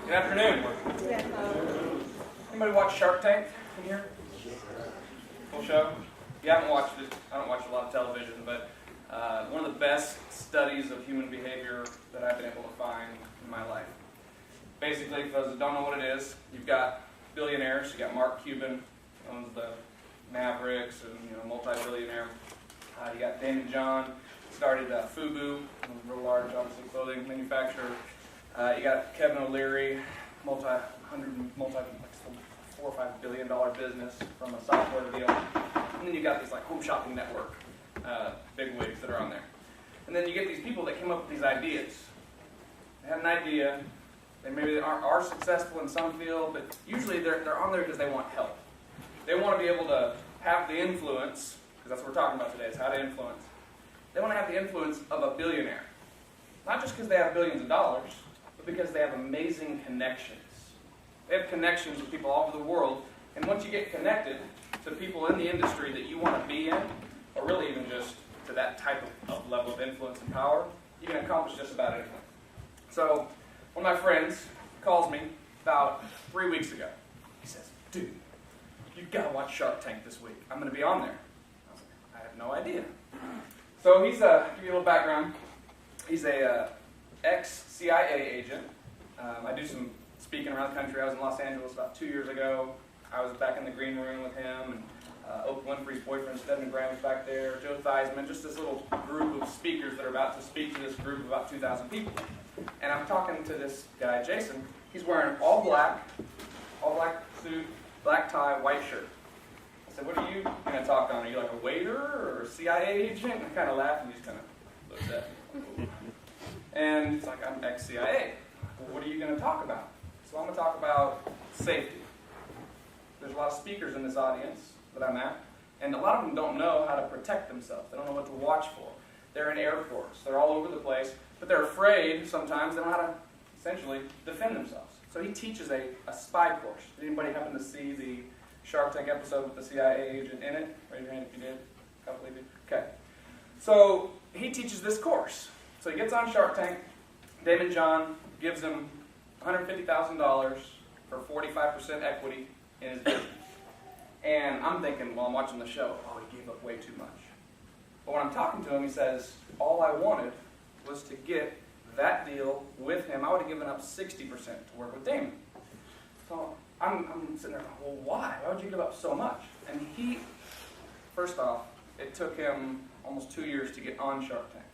Good afternoon. Anybody watch Shark Tank in here? Full show? If you haven't watched it, I don't watch a lot of television, but one of the best studies of human behavior that I've been able to find in my life. Basically, for those that don't know what it is, you've got billionaires. You've got Mark Cuban, owns the Mavericks, and multi-billionaire. You got Damon John, started FUBU, a real large, obviously, clothing manufacturer. You got Kevin O'Leary, $4 or $5 billion business from a software deal. And then you got these like home shopping network big wigs that are on there. And then you get these people that came up with these ideas. They had an idea. They maybe are successful in some field, but usually they're on there because they want help. They want to be able to have the influence, because that's what we're talking about today, is how to influence. They want to have the influence of a billionaire. Not just because they have billions of dollars, but because they have amazing connections. They have connections with people all over the world, and once you get connected to people in the industry that you want to be in, or really even just to that type of level of influence and power, you can accomplish just about anything. So, one of my friends calls me about 3 weeks ago. He says, "Dude, you've got to watch Shark Tank this week. I'm going to be on there." I was like, "I have no idea." So he's, give you a little background, he's a ex-CIA agent. I do some speaking around the country. I was in Los Angeles about 2 years ago. I was back in the green room with him, and Oprah Winfrey's boyfriend, Stephen Graham's back there, Joe Theismann, just this little group of speakers that are about to speak to this group of about 2,000 people. And I'm talking to this guy, Jason. He's wearing all black suit, black tie, white shirt. I said, "What are you going to talk on? Are you like a waiter or a CIA agent?" And I kind of laughed, and he just kind of looked at me. And he's like, "I'm ex-CIA. Well, what are you going to talk about?" So I'm going to talk about safety. There's a lot of speakers in this audience that I'm at, and a lot of them don't know how to protect themselves. They don't know what to watch for. They're in airports. They're all over the place, but they're afraid sometimes. They don't know how to essentially defend themselves. So he teaches a spy course. Did anybody happen to see the Shark Tank episode with the CIA agent in it? Raise your hand if you did. A couple of you. Okay. So he teaches this course. So he gets on Shark Tank. Damon John gives him $150,000 for 45% equity in his business. And I'm thinking, while I'm watching the show, oh, he gave up way too much. But when I'm talking to him, he says, all I wanted was to get that deal with him. I would have given up 60% to work with Damon. So I'm sitting there, well, why? Why would you give up so much? And he, first off, it took him almost 2 years to get on Shark Tank.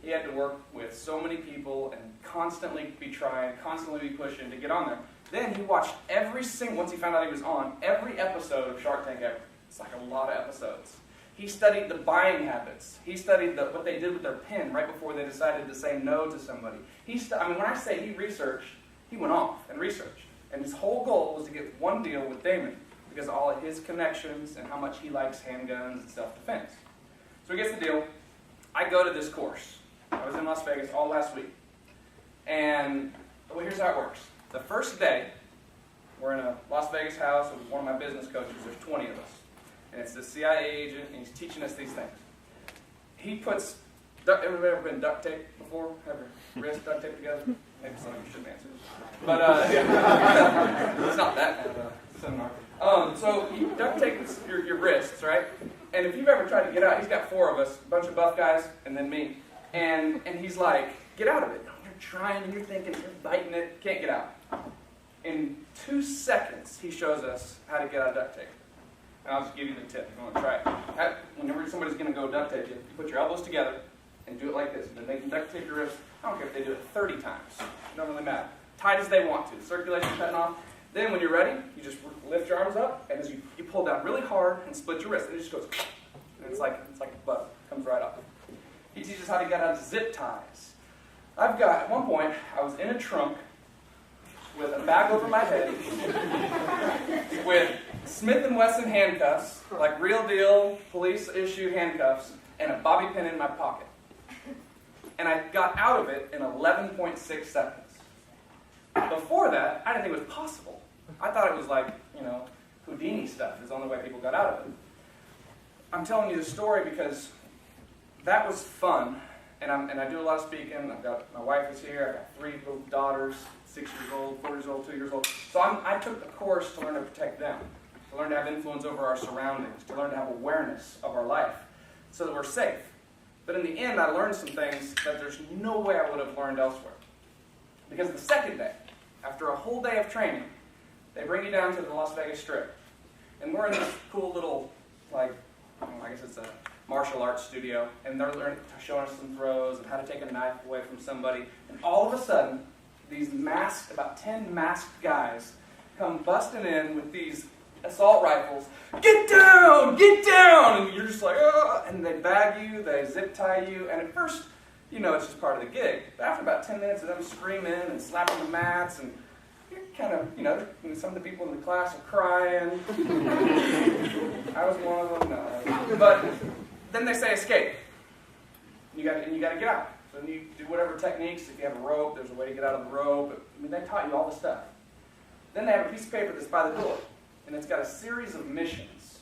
He had to work with so many people and constantly be trying, constantly be pushing to get on there. Then he watched once he found out he was on, every episode of Shark Tank ever. It's like a lot of episodes. He studied the buying habits. He studied what they did with their pen right before they decided to say no to somebody. When I say he researched, he went off and researched. And his whole goal was to get one deal with Damon because of all of his connections and how much he likes handguns and self-defense. So he gets the deal. I go to this course. I was in Las Vegas all last week. And here's how it works. The first day, we're in a Las Vegas house with one of my business coaches. There's 20 of us. And it's the CIA agent, and he's teaching us these things. He puts, everybody ever been duct taped before? Have your wrist duct taped together? Maybe some of you shouldn't answer. But it's not that kind of a seminar. So you duct tape your wrists, right? And if you've ever tried to get out, he's got 4 of us, a bunch of buff guys, and then me. And he's like, get out of it. You're trying, and you're thinking, you're biting it, can't get out. In 2 seconds, he shows us how to get out of duct tape. And I'll just give you the tip if you want to try it. Whenever somebody's going to go duct tape you, you put your elbows together and do it like this. And then they can duct tape your wrists. I don't care if they do it 30 times. It doesn't really matter. Tight as they want to. Circulation cutting off. Then when you're ready, you just lift your arms up, and as you pull down really hard and split your wrist, and it just goes, and it's like butter. It comes right off. He teaches how to get out of zip ties. At one point, I was in a trunk with a bag over my head, with Smith & Wesson handcuffs, like real deal police issue handcuffs, and a bobby pin in my pocket. And I got out of it in 11.6 seconds. Before that, I didn't think it was possible. I thought it was like, Houdini stuff. It's the only way people got out of it. I'm telling you this story because that was fun, And I do a lot of speaking. I've got, my wife is here. I've got 3 little daughters, 6 years old, 4 years old, 2 years old. So I took the course to learn to protect them, to learn to have influence over our surroundings, to learn to have awareness of our life, so that we're safe. But in the end, I learned some things that there's no way I would have learned elsewhere. Because the second day, after a whole day of training, they bring you down to the Las Vegas Strip. And we're in this cool little, like, I guess it's a martial arts studio, and they're showing us some throws and how to take a knife away from somebody. And all of a sudden, these masked, about 10 masked guys come busting in with these assault rifles. Get down! Get down! And you're just like, oh! And they bag you, they zip tie you, and at first, you know, it's just part of the gig. But after about 10 minutes of them screaming and slapping the mats, and you're kind of, you know, some of the people in the class are crying. I was one of them, no. But then they say escape. You got to get out. So then you do whatever techniques. If you have a rope, there's a way to get out of the rope. I mean, they taught you all this stuff. Then they have a piece of paper that's by the door, and it's got a series of missions.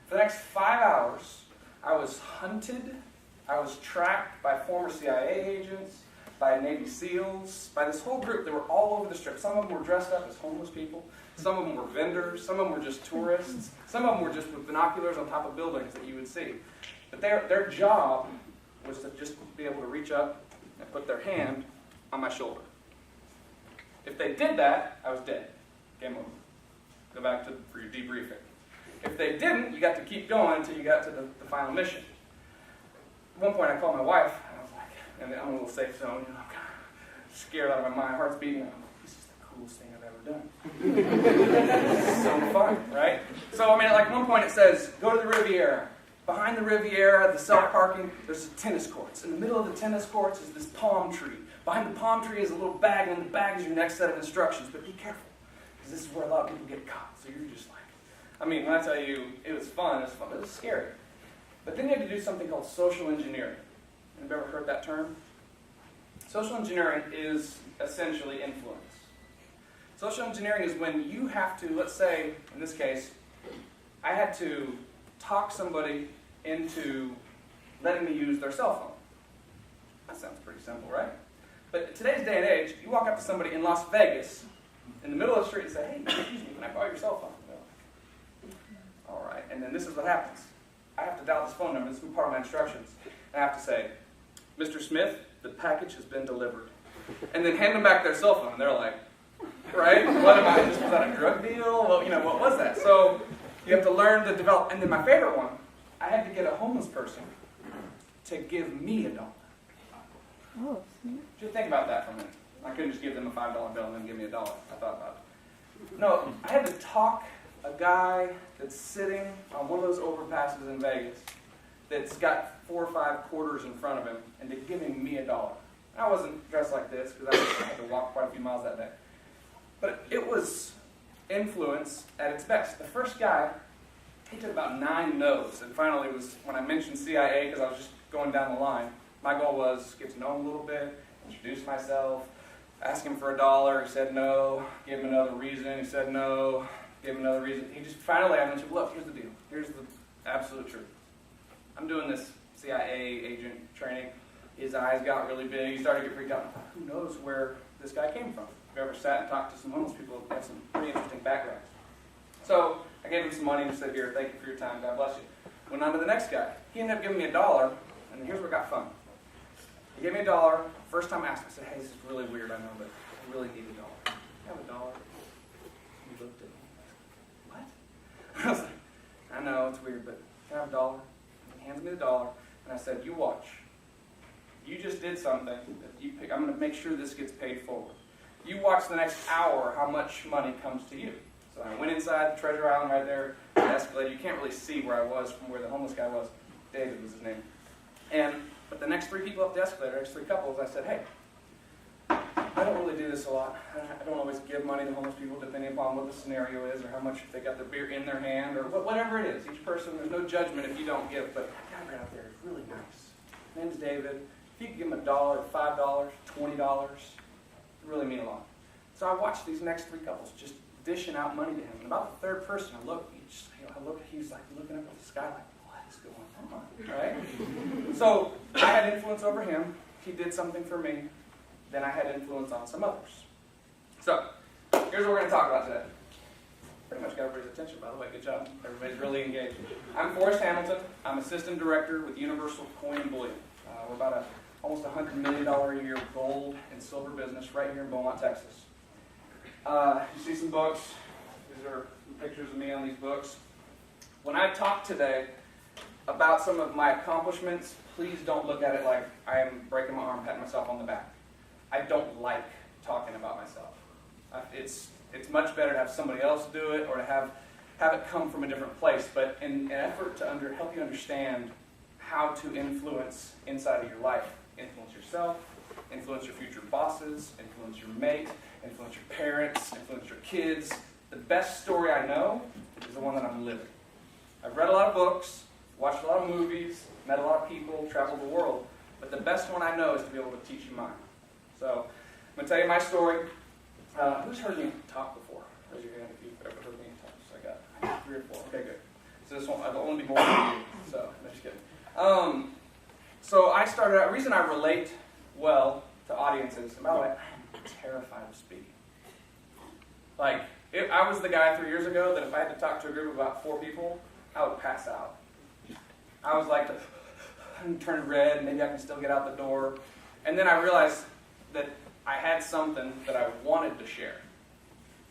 For the next 5 hours, I was hunted. I was tracked by former CIA agents, by Navy SEALs, by this whole group that were all over the Strip. Some of them were dressed up as homeless people. Some of them were vendors. Some of them were just tourists. Some of them were just with binoculars on top of buildings that you would see. But their job was to just be able to reach up and put their hand on my shoulder. If they did that, I was dead. Game over. Go back for your debriefing. If they didn't, you got to keep going until you got to the final mission. At one point, I called my wife, and I was like, and I'm in a little safe zone, you know, I'm kind of scared out of my mind, heart's beating, and I'm like, this is the coolest thing I've ever done. This is so fun, right? So, I mean, like, at one point it says, go to the Riviera. Behind the Riviera, the self-parking, there's tennis courts. In the middle of the tennis courts is this palm tree. Behind the palm tree is a little bag, and in the bag is your next set of instructions. But be careful, because this is where a lot of people get caught. So you're just like, I mean, when I tell you it was fun, but it was scary. But then you had to do something called social engineering. Have you ever heard that term? Social engineering is essentially influence. Social engineering is when you have to, let's say, in this case, I had to talk somebody into letting me use their cell phone. That sounds pretty simple, right? But in today's day and age, you walk up to somebody in Las Vegas, in the middle of the street, and say, hey, excuse me, can I borrow your cell phone? All right, and then this is what happens. I have to dial this phone number. This is part of my instructions. I have to say, Mr. Smith, the package has been delivered. And then hand them back their cell phone. And they're like, right? What am I? Was that a drug deal? Well, you know, what was that? So you have to learn to develop. And then my favorite one, I had to get a homeless person to give me $1. Oh. Just think about that for a minute. I couldn't just give them a $5 bill and then give me $1. I thought about it. No, I had to talk a guy that's sitting on one of those overpasses in Vegas that's got 4 or 5 quarters in front of him and to giving me $1. I wasn't dressed like this because I had to walk quite a few miles that day. But it was influence at its best. The first guy, he took about 9 no's, and finally was when I mentioned CIA because I was just going down the line. My goal was get to know him a little bit, introduce myself, ask him for $1. He said no. Give him another reason. He said no. Give him another reason. He just finally, I mentioned, look, here's the deal. Here's the absolute truth. I'm doing this CIA agent training. His eyes got really big. He started to get freaked out. Who knows where this guy came from? If you ever sat and talked to some homeless people, they have some pretty interesting backgrounds. So I gave him some money and said, here, thank you for your time. God bless you. Went on to the next guy. He ended up giving me $1, and here's where it got fun. He gave me $1. First time I asked him, I said, hey, this is really weird, I know, but I really need $1. I have $1. He looked at me. What? I was like, I know, it's weird, but can I have $1? He hands me the $1, and I said, you watch. You just did something that you pick. I'm going to make sure this gets paid forward. You watch the next hour how much money comes to you. So I went inside the Treasure Island right there, the escalator. You can't really see where I was from where the homeless guy was. David was his name. But the next 3 people up the escalator, next 3 couples, I said, hey, I don't really do this a lot. I don't always give money to homeless people depending upon what the scenario is or how much they got their beer in their hand or whatever it is. Each person, there's no judgment if you don't give, but that guy right out there is really nice. His name's David. If you could give him $1, $5, $20, it really mean a lot. So I watched these next 3 couples just dishing out money to him. And about the 3rd person, I looked, he's like looking up at the sky like, what? what's going on, right? So I had influence over him. He did something for me. Then I had influence on some others. So here's what we're going to talk about today. Pretty much got everybody's attention, by the way. Good job. Everybody's really engaged. I'm Forrest Hamilton. I'm Assistant Director with Universal Coin and Bullion. We're about almost $100 million a year gold and silver business right here in Beaumont, Texas. You see some books. These are some pictures of me on these books. When I talk today about some of my accomplishments, please don't look at it like I am breaking my arm, patting myself on the back. I don't like talking about myself. It's much better to have somebody else do it or to have it come from a different place. But in an effort to help you understand how to influence inside of your life, influence yourself, influence your future bosses, influence your mate, influence your parents, influence your kids, the best story I know is the one that I'm living. I've read a lot of books, watched a lot of movies, met a lot of people, traveled the world, but the best one I know is to be able to teach you mine. So I'm going to tell you my story. Who's heard me talk before? Raise your hand if you've ever heard me talk. So I got 3 or 4. Okay, good. So this one, I'll only be more than you. So, no, just kidding. So I started out, the reason I relate well to audiences, and by the way, I am terrified of speaking. Like, I was the guy 3 years ago that if I had to talk to a group of about 4 people, I would pass out. I was like, turn red, maybe I can still get out the door. And then I realized that I had something that I wanted to share.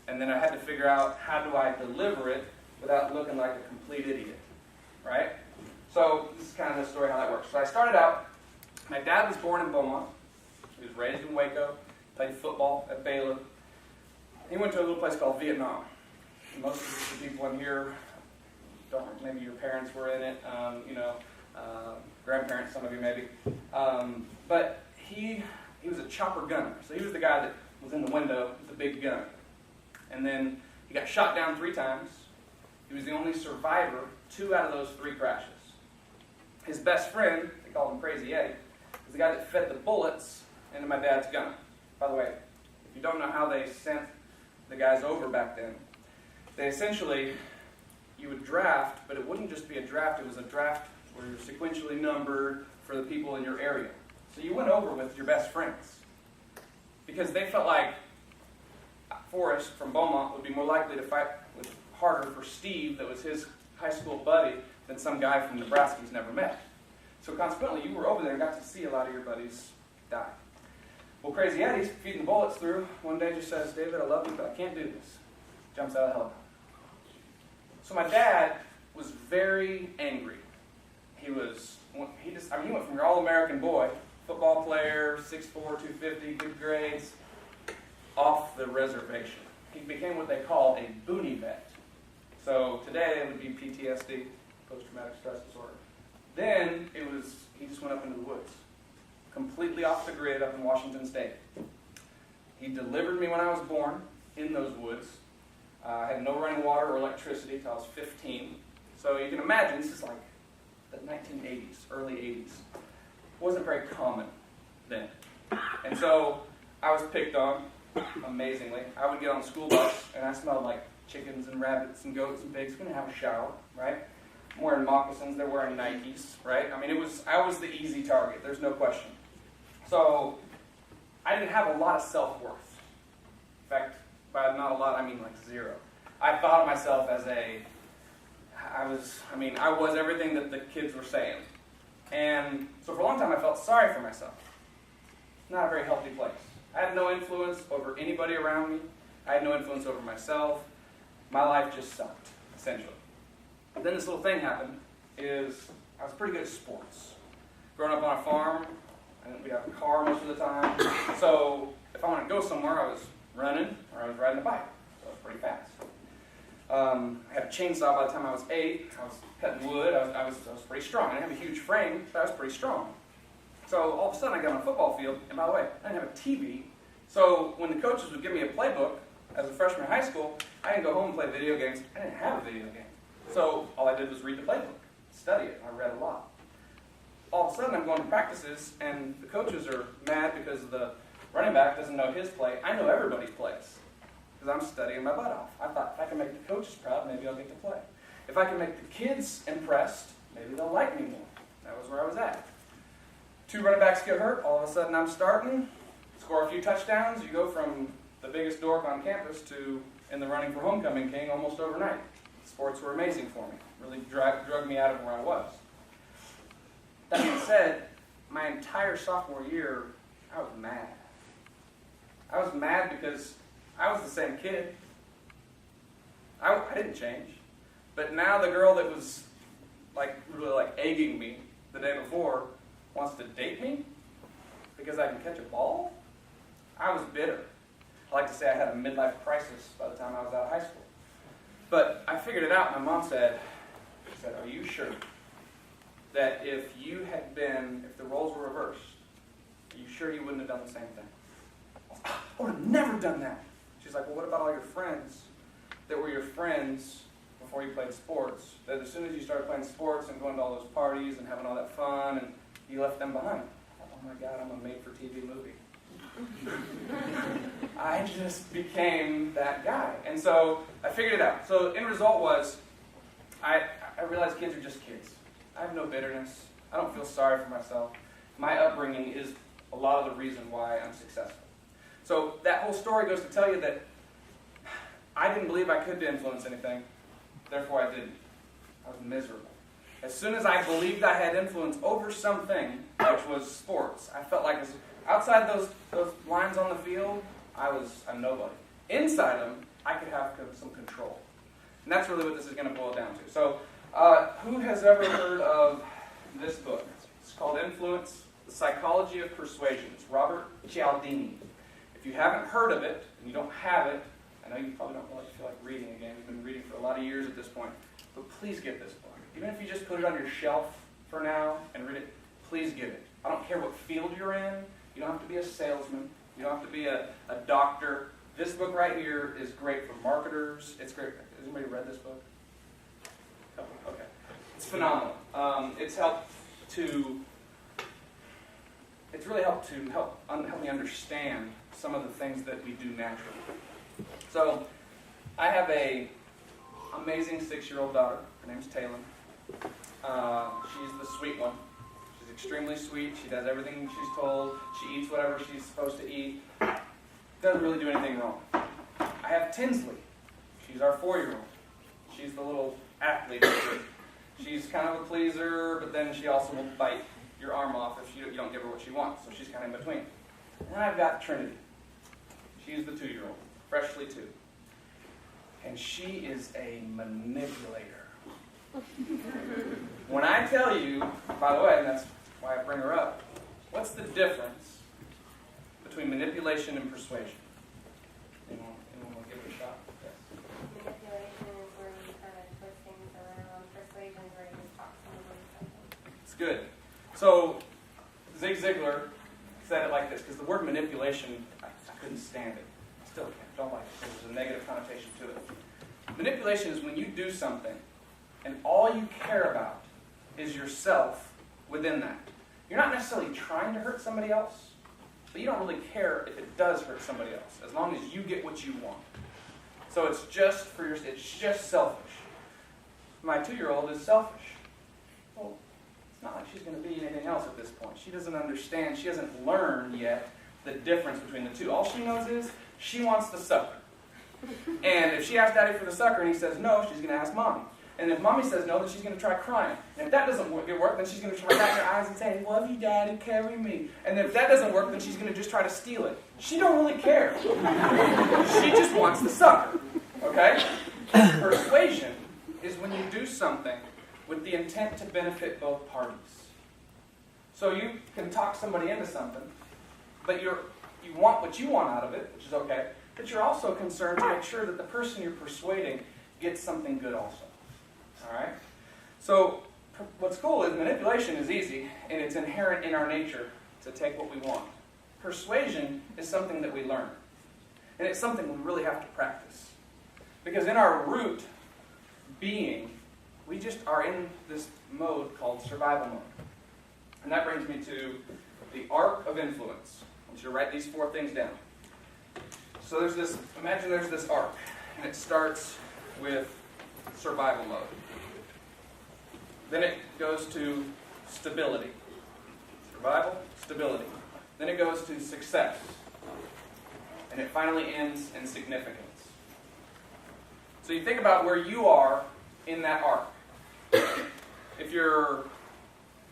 And then I had to figure out how do I deliver it without looking like a complete idiot, right? So this is kind of the story how that works. So I started out, my dad was born in Beaumont. He was raised in Waco, played football at Baylor. He went to a little place called Vietnam. Most of the people in here don't, maybe your parents were in it, grandparents, some of you maybe. But he was a chopper gunner. So he was the guy that was in the window with the big gun. And then he got shot down 3 times. He was the only survivor 2 out of those 3 crashes. His best friend, they called him Crazy Eddie, was the guy that fed the bullets into my dad's gun. By the way, if you don't know how they sent the guys over back then, they essentially, you would draft, but it wouldn't just be a draft, it was a draft where you're sequentially numbered for the people in your area. So you went over with your best friends because they felt like Forrest from Beaumont would be more likely to fight with harder for Steve, that was his high school buddy, than some guy from Nebraska he's never met. So consequently, you were over there and got to see a lot of your buddies die. Well, Crazy Eddie's feeding the bullets through. One day just says, "David, I love you, but I can't do this." Jumps out of the helicopter. So my dad was very angry. He went from your all-American boy, football player, 6'4", 250, good grades, off the reservation. He became what they call a boonie vet. So today it would be PTSD, post-traumatic stress disorder. Then he just went up into the woods, completely off the grid up in Washington State. He delivered me when I was born in those woods. I had no running water or electricity until I was 15. So you can imagine, this is like the 1980s, early 80s. It wasn't very common then. And so I was picked on, amazingly. I would get on the school bus, and I smelled like chickens and rabbits and goats and pigs. Couldn't have a shower, right? I'm wearing moccasins, they're wearing Nikes, right? I mean, I was the easy target, there's no question. So I didn't have a lot of self-worth. In fact, by not a lot, I mean like 0. I thought of myself as I was everything that the kids were saying. And so for a long time I felt sorry for myself. Not a very healthy place. I had no influence over anybody around me. I had no influence over myself. My life just sucked, essentially. But then this little thing happened, is I was pretty good at sports. Growing up on a farm, we have a car most of the time. So if I wanted to go somewhere, I was running or I was riding a bike. So I was pretty fast. I had a chainsaw by the time I was 8. I was cutting wood. I was pretty strong. I didn't have a huge frame, but I was pretty strong. So all of a sudden I got on a football field, and by the way, I didn't have a TV. So when the coaches would give me a playbook as a freshman in high school, I didn't go home and play video games. I didn't have a video game. So all I did was read the playbook, study it. I read a lot. All of a sudden I'm going to practices, and the coaches are mad because the running back doesn't know his play. I know everybody's plays because I'm studying my butt off. I thought if I can make the coaches proud, maybe I'll get to play. If I can make the kids impressed, maybe they'll like me more. That was where I was at. 2 running backs get hurt, all of a sudden I'm starting, score a few touchdowns, you go from the biggest dork on campus to in the running for homecoming king almost overnight. Sports were amazing for me, really drug me out of where I was. That being said, my entire sophomore year, I was mad. I was mad because I was the same kid. I didn't change. But now the girl that was really egging me the day before wants to date me because I can catch a ball? I was bitter. I like to say I had a midlife crisis by the time I was out of high school. But I figured it out. My mom said, "Are you sure that if the roles were reversed, are you sure you wouldn't have done the same thing?" I would have never done that. She's like, "Well, what about all your friends that were your friends before you played sports? That as soon as you started playing sports and going to all those parties and having all that fun, and you left them behind." Oh my God, I'm a made-for-TV movie. I just became that guy. And so I figured it out. So the end result was I realized kids are just kids. I have no bitterness. I don't feel sorry for myself. My upbringing is a lot of the reason why I'm successful. So that whole story goes to tell you that I didn't believe I could influence anything. Therefore, I didn't. I was miserable. As soon as I believed I had influence over something, which was sports, I felt like outside those lines on the field, I'm nobody. Inside them, I could have some control. And that's really what this is going to boil down to. So, who has ever heard of this book? It's called Influence, The Psychology of Persuasion. It's Robert Cialdini. If you haven't heard of it, and you don't have it, I know you probably don't really feel like reading again. You've been reading for a lot of years at this point. But please get this book. Even if you just put it on your shelf for now and read it, please get it. I don't care what field you're in. You don't have to be a salesman. You don't have to be a doctor. This book right here is great for marketers. It's great. Has anybody read this book? Okay. It's phenomenal. It's really helped to help me understand some of the things that we do naturally. So, I have a amazing 6-year-old daughter. Her name's Taylor. She's the sweet one. She's extremely sweet. She does everything she's told. She eats whatever she's supposed to eat. Doesn't really do anything wrong. I have Tinsley. She's our 4-year-old. She's the little athlete. She's kind of a pleaser, but then she also will bite your arm off if you don't give her what she wants. So she's kind of in between. And then I've got Trinity. She's the 2-year-old, freshly 2. And she is a manipulator. When I tell you, by the way, and that's why I bring her up, what's the difference between manipulation and persuasion? Anyone want to give it a shot? Yes. Manipulation is where you kind of twist things around. Persuasion is where you just talk someone into something. It's good. So, Zig Ziglar said it like this, because the word manipulation, I couldn't stand it. I still can't. Don't like it. There's a negative connotation to it. Manipulation is when you do something and all you care about is yourself within that. You're not necessarily trying to hurt somebody else, but you don't really care if it does hurt somebody else, as long as you get what you want. So it's just it's just selfish. My 2-year-old is selfish. Well, it's not like she's going to be anything else at this point. She doesn't understand, she hasn't learned yet the difference between the two. All she knows is she wants the sucker. And if she asks Daddy for the sucker and he says no, she's going to ask Mommy. And if Mommy says no, then she's going to try crying. And if that doesn't work, then she's going to try batting her eyes and say, "Love you, Daddy, carry me." And if that doesn't work, then she's going to just try to steal it. She don't really care. She just wants the sucker. Okay? Persuasion is when you do something with the intent to benefit both parties. So you can talk somebody into something, but you want what you want out of it, which is okay, but you're also concerned to make sure that the person you're persuading gets something good also. All right? So what's cool is manipulation is easy, and it's inherent in our nature to take what we want. Persuasion is something that we learn, and it's something we really have to practice. Because in our root being, we just are in this mode called survival mode. And that brings me to the arc of influence. I want you to write these 4 things down. So imagine there's this arc, and it starts with survival mode. Then it goes to stability. Survival, stability. Then it goes to success. And it finally ends in significance. So you think about where you are in that arc. If you're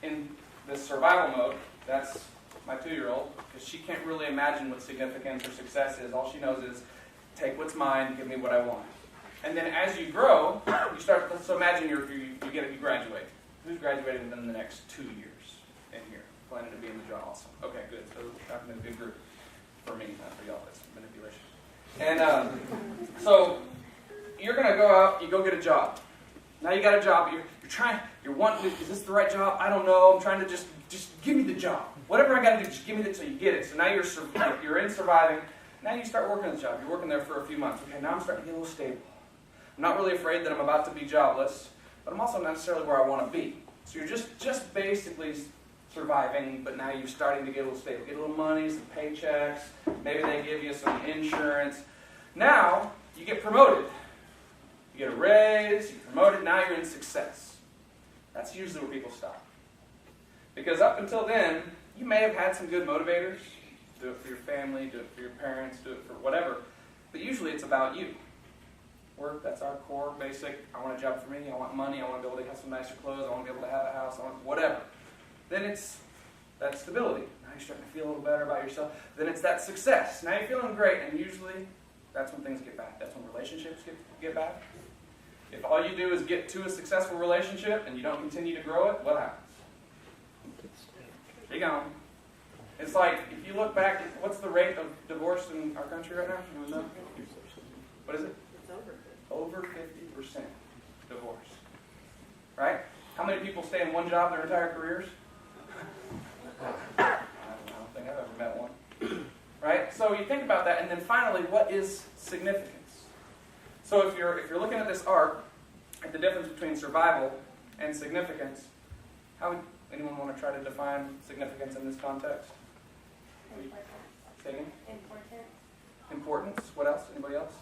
in the survival mode, that's my 2-year-old, because she can't really imagine what significance or success is. All she knows is, take what's mine, give me what I want. And then as you grow, you start, so imagine you graduate. Who's graduating within the next 2 years in here? Planning to be in the job. Awesome. Okay, good. So talking to a good group. For me, not for y'all. That's manipulation. And so you're going to go out, you go get a job. Now you got a job. You're wanting, is this the right job? I don't know. I'm trying to just give me the job. Whatever I got to do, just give me it so you get it. So now you're in surviving. Now you start working the job. You're working there for a few months. Okay, now I'm starting to get a little stable. I'm not really afraid that I'm about to be jobless, but I'm also not necessarily where I want to be. So you're just basically surviving, but now you're starting to get a little stable. Get a little money, some paychecks. Maybe they give you some insurance. Now you get promoted. You get a raise, you get promoted, now you're in success. That's usually where people stop. Because up until then, you may have had some good motivators. Do it for your family, do it for your parents, do it for whatever. But usually it's about you. Work, that's our core, basic. I want a job for me, I want money, I want to be able to have some nicer clothes, I want to be able to have a house, I want whatever. Then it's that stability. Now you're starting to feel a little better about yourself. Then it's that success. Now you're feeling great, and usually that's when things get bad. That's when relationships get bad. If all you do is get to a successful relationship and you don't continue to grow it, what happens? You're gone. It's like, if you look back, what's the rate of divorce in our country right now? You know? What is it? It's Over 50% divorce. Right? How many people stay in one job their entire careers? I don't think I've ever met one. Right? So you think about that, and then finally, what is significance? So if you're looking at this arc, at the difference between survival and significance, how would anyone want to try to define significance in this context? Important. Say again? Important. Importance. What else? Anybody else?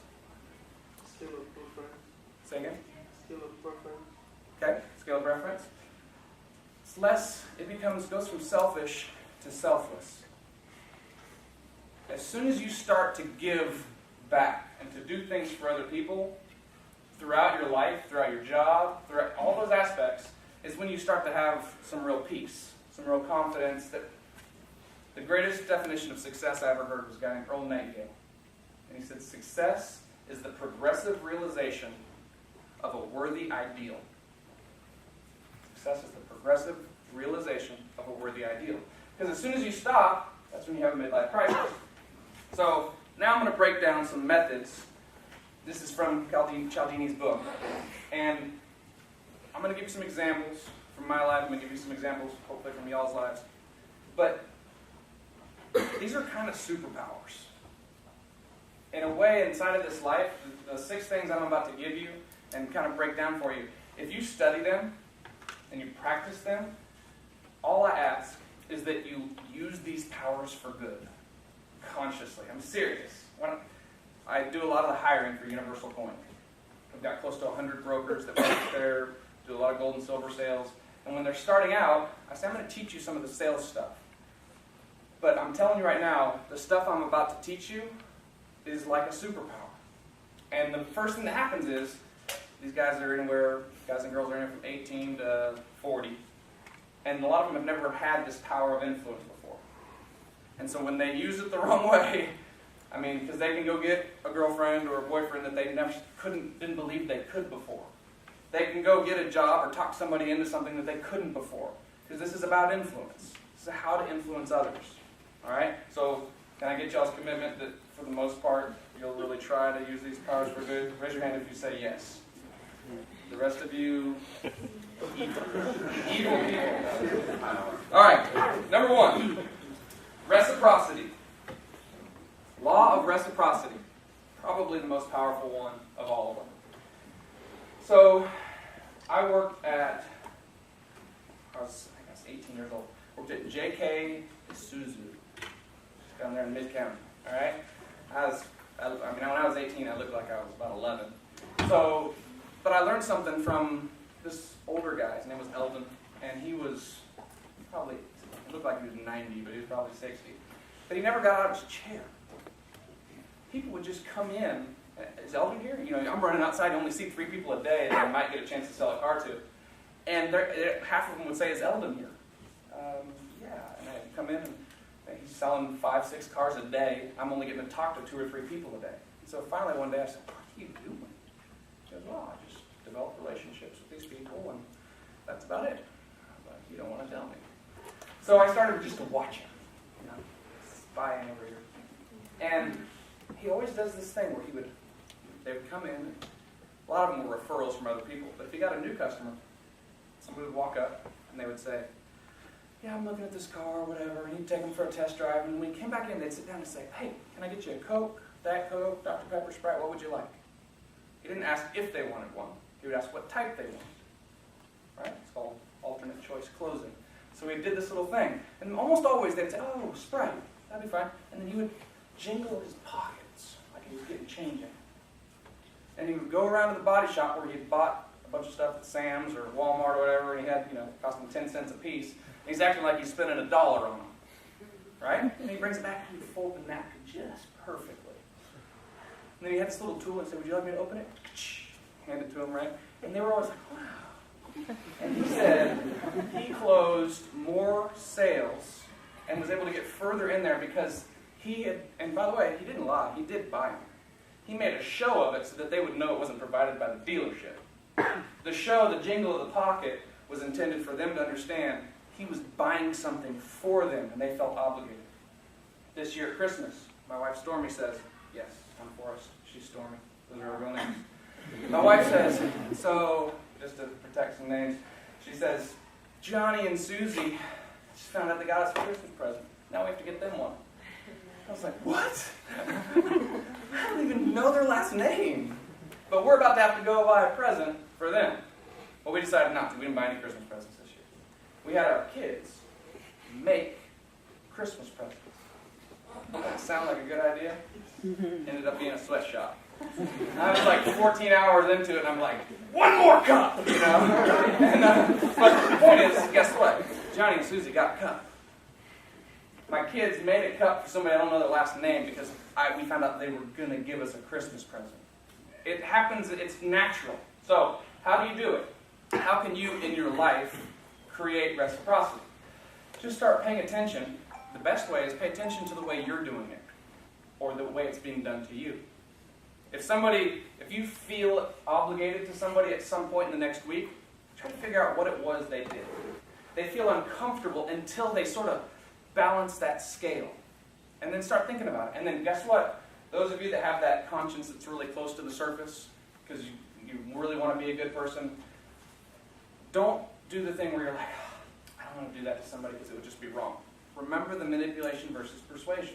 Scale of preference. Say again? Scale of preference. Okay, scale of reference. It's less, goes from selfish to selfless. As soon as you start to give back and to do things for other people throughout your life, throughout your job, throughout all those aspects, is when you start to have some real peace, some real confidence. That the greatest definition of success I ever heard was a guy named Earl Nightingale. And he said, success is the progressive realization of a worthy ideal. Success is the progressive realization of a worthy ideal. Because as soon as you stop, that's when you have a midlife crisis. So now I'm going to break down some methods. This is from Cialdini's book. And I'm going to give you some examples from my life. I'm going to give you some examples, hopefully, from y'all's lives. But these are kind of superpowers. In a way, inside of this life, the 6 things I'm about to give you and kind of break down for you, if you study them and you practice them, all I ask is that you use these powers for good, consciously. I'm serious. I do a lot of the hiring for Universal Coin. We've got close to 100 brokers that work there, do a lot of gold and silver sales. And when they're starting out, I say, I'm going to teach you some of the sales stuff. But I'm telling you right now, the stuff I'm about to teach you is like a superpower. And the first thing that happens is, these guys and girls are anywhere from 18 to 40. And a lot of them have never had this power of influence before. And so when they use it the wrong way, because they can go get a girlfriend or a boyfriend that they didn't believe they could before. They can go get a job or talk somebody into something that they couldn't before. Because this is about influence. This is how to influence others. Alright? So, can I get y'all's commitment that for the most part, you'll really try to use these powers for good? Raise your hand if you say yes. The rest of you, evil people. Alright, number 1. Reciprocity. Law of reciprocity. Probably the most powerful one of all of them. So, I worked at, I was 18 years old. Worked at J.K. Isuzu, down there in Mid-County. All right? When I was 18, I looked like I was about 11. So, but I learned something from this older guy. His name was Eldon, and he was probably, it looked like he was 90, but he was probably 60. But he never got out of his chair. People would just come in. Is Eldon here? You know, I'm running outside. You only see 3 people a day that I might get a chance to sell a car to. And half of them would say, is Eldon here? Yeah. And I'd come in, and he's selling 5, 6 cars a day. I'm only getting to talk to 2 or 3 people a day. So finally one day I said, what are you doing? He goes, well, I just develop relationships with these people, and that's about it. I'm like, you don't want to tell me. So I started just to watch him, you know, spying over here. And he always does this thing where they would come in. A lot of them were referrals from other people. But if he got a new customer, somebody would walk up and they would say, yeah, I'm looking at this car or whatever. And he'd take them for a test drive. And when he came back in, they'd sit down and say, hey, can I get you a Coke, Diet Coke, Dr. Pepper, Sprite? What would you like? He didn't ask if they wanted one. He would ask what type they wanted. Right? It's called alternate choice closing. So he did this little thing. And almost always they'd say, oh, Sprite, that'd be fine. And then he would jingle his pockets like he was getting change in. And he would go around to the body shop where he had bought a bunch of stuff at Sam's or Walmart or whatever, and he had, it cost him 10 cents a piece. And he's acting like he's spending $1 on them. Right? And he brings it back and he folds the napkin just perfectly. And then he had this little tool and said, would you like me to open it? Hand it to him, right? And they were always like, wow. And he said he closed more sales and was able to get further in there because he had, and by the way, he didn't lie, he did buy them. He made a show of it so that they would know it wasn't provided by the dealership. The show, the jingle of the pocket, was intended for them to understand he was buying something for them and they felt obligated. This year at Christmas, my wife Stormy says, yes, I'm Forrest, she's Stormy, those are her real names. My wife says, so, just to protect some names, she says, Johnny and Susie just found out they got us a Christmas present. Now we have to get them one. I was like, what? I don't even know their last name. But we're about to have to go buy a present for them. Well, we decided not to. We didn't buy any Christmas presents this year. We had our kids make Christmas presents. Does that sound like a good idea? Ended up being a sweatshop. I was like 14 hours into it, and I'm like, one more cup, But the point is, guess what? Johnny and Susie got a cup. My kids made a cup for somebody I don't know their last name because we found out they were going to give us a Christmas present. It happens, it's natural. So, how do you do it? How can you, in your life, create reciprocity? Just start paying attention. The best way is pay attention to the way you're doing it, or the way it's being done to you. If you feel obligated to somebody at some point in the next week, try to figure out what it was they did. They feel uncomfortable until they sort of balance that scale. And then start thinking about it. And then guess what? Those of you that have that conscience that's really close to the surface, because you really want to be a good person, don't do the thing where you're like, I don't want to do that to somebody because it would just be wrong. Remember the manipulation versus persuasion.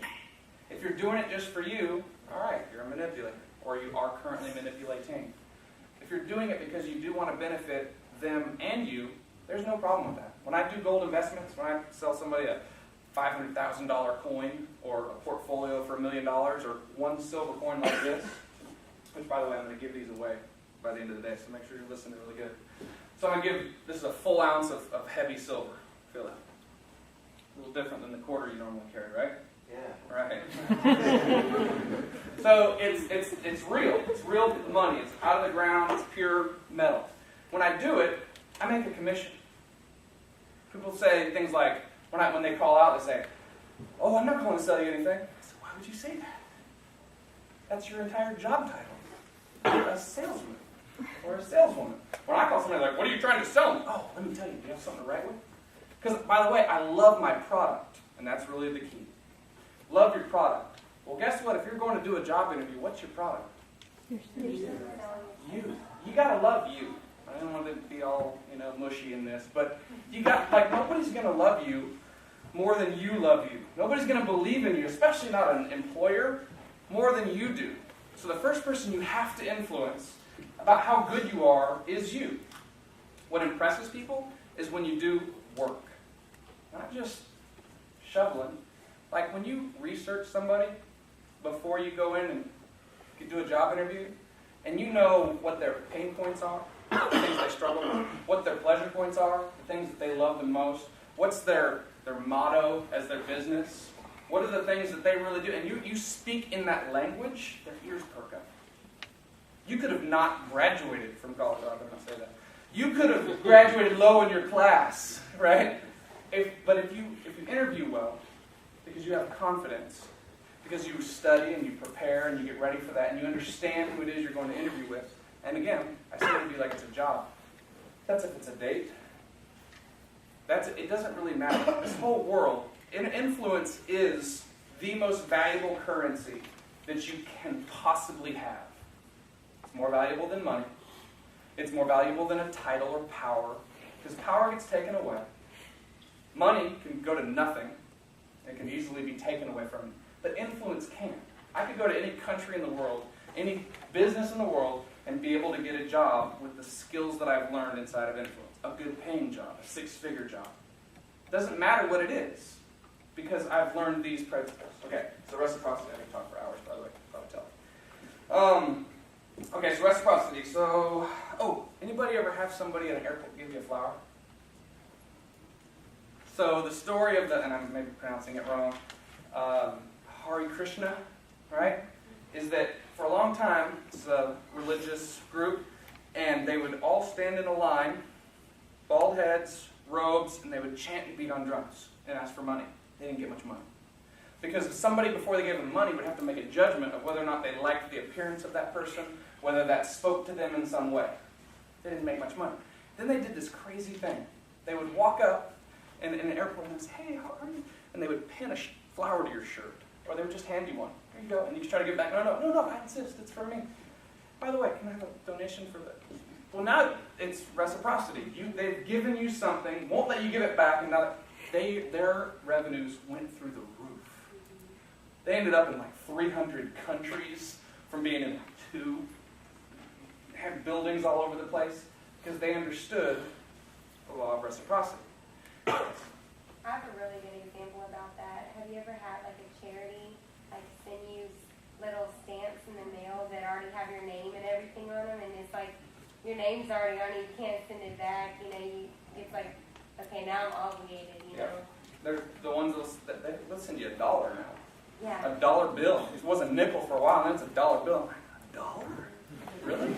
If you're doing it just for you, all right, you're a manipulator, or you are currently manipulating. If you're doing it because you do want to benefit them and you, there's no problem with that. When I do gold investments, when I sell somebody a $500,000 coin or a portfolio for $1 million or one silver coin like this, which by the way, I'm going to give these away by the end of the day, so make sure you're listening really good. So I'm going to give, this is a full ounce of heavy silver. Feel that? A little different than the quarter you normally carry, right? Yeah. Right. So it's real. It's real money. It's out of the ground. It's pure metal. When I do it, I make a commission. People say things like, when they call out, they say, oh, I'm not calling to sell you anything. I said, why would you say that? That's your entire job title. You're a salesman or a saleswoman. When I call somebody like, what are you trying to sell me? Oh, let me tell you, do you have something to write with? Because, by the way, I love my product, and that's really the key. Love your product. Well, guess what? If you're going to do a job interview, what's your product? You. You got to love you. I don't want to be all, mushy in this, but nobody's going to love you more than you love you. Nobody's going to believe in you, especially not an employer, more than you do. So the first person you have to influence about how good you are is you. What impresses people is when you do work. Not just shoveling. Like when you research somebody before you go in and do a job interview, and you know what their pain points are, and things they struggle with, what their pleasure points are, the things that they love the most, what's their motto as their business, what are the things that they really do, and you speak in that language, their ears perk up. You could have not graduated from college, I better not say that. You could have graduated low in your class, right? But if you interview well, because you have confidence, because you study and you prepare and you get ready for that and you understand who it is you're going to interview with. And again, I say interview like it's a job. That's if it's a date. It doesn't really matter. This whole world, influence is the most valuable currency that you can possibly have. It's more valuable than money. It's more valuable than a title or power, because power gets taken away. Money can go to nothing. It can easily be taken away from you. But influence can't. I could go to any country in the world, any business in the world, and be able to get a job with the skills that I've learned inside of influence. A good paying job, a six-figure job. Doesn't matter what it is, because I've learned these principles. Okay, so reciprocity. I can talk for hours, by the way. Probably tell. Okay, so reciprocity. So, anybody ever have somebody at an airport give you a flower? So the story of and I'm maybe pronouncing it wrong, Hare Krishna, right, is that for a long time, it's a religious group, and they would all stand in a line, bald heads, robes, and they would chant and beat on drums and ask for money. They didn't get much money. Because somebody, before they gave them money, would have to make a judgment of whether or not they liked the appearance of that person, whether that spoke to them in some way. They didn't make much money. Then they did this crazy thing. They would walk up in an airport and say, "Hey, how are you?" And they would pin a flower to your shirt. Or they would just hand you one. Here you go. And you try to give it back. No, I insist. It's for me. By the way, can I have a donation for that? Well, now it's reciprocity. They've given you something, won't let you give it back, and now their revenues went through the roof. They ended up in like 300 countries from being in 2, had buildings all over the place, because they understood the law of reciprocity. I have a really good example about that. Have you ever had like a charity send you little stamps in the mail that already have your name and everything on them, and it's like your name's already on it, you can't send it back, it's like, okay, now I'm obligated, know. They're the ones they'll send you $1 now. Yeah. $1 bill. It was a nickel for a while, and then it's $1 bill. I'm like, $1? Really?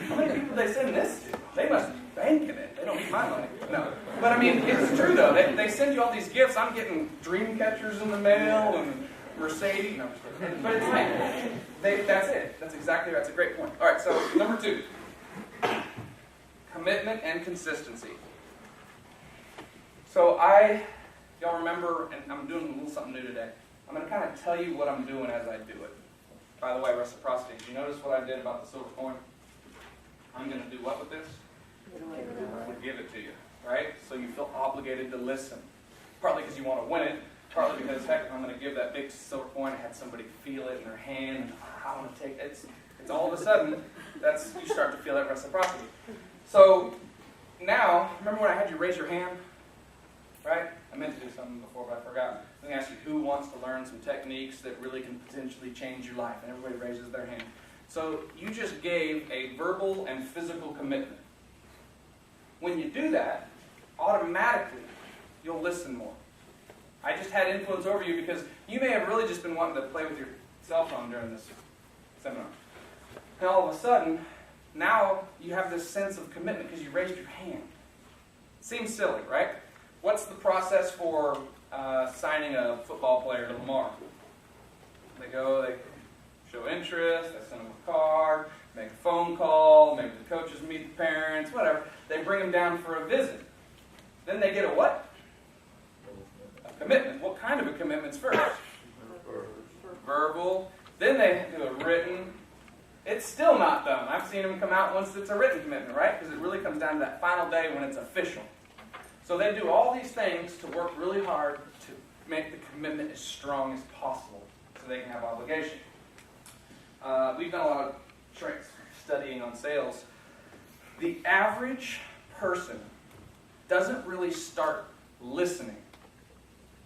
How many people do they send this to? They must be banking it. They don't need my money. No. But I mean, it's true though. They send you all these gifts. I'm getting dream catchers in the mail and Mercedes. No, but it's like, that's it. That's exactly right. That's a great point. All right, so number 2. Commitment and consistency. So y'all remember, and I'm doing a little something new today. I'm going to kind of tell you what I'm doing as I do it. By the way, reciprocity. Did you notice what I did about the silver coin? I'm going to do what with this? I'm going to give it to you, right? So you feel obligated to listen. Partly because you want to win it. Partly because, heck, I'm going to give that big silver coin. I had somebody feel it in their hand. And I want to take it. It's all of a sudden, you start to feel that reciprocity. So now, remember when I had you raise your hand? Right? I meant to do something before, but I forgot. I'm going to ask you who wants to learn some techniques that really can potentially change your life. And everybody raises their hand. So you just gave a verbal and physical commitment. When you do that, automatically, you'll listen more. I just had influence over you because you may have really just been wanting to play with your cell phone during this seminar. And all of a sudden, now you have this sense of commitment because you raised your hand. Seems silly, right? What's the process for signing a football player to Lamar? They go, they show interest, they send them a card, make a phone call, maybe the coaches meet the parents, whatever. They bring them down for a visit. Then they get a what? A commitment. What kind of a commitment's first? Verbal. Then they do a written. It's still not done. I've seen them come out once it's a written commitment, right? Because it really comes down to that final day when it's official. So they do all these things to work really hard to make the commitment as strong as possible so they can have obligation. We've done a lot of studying on sales. The average person doesn't really start listening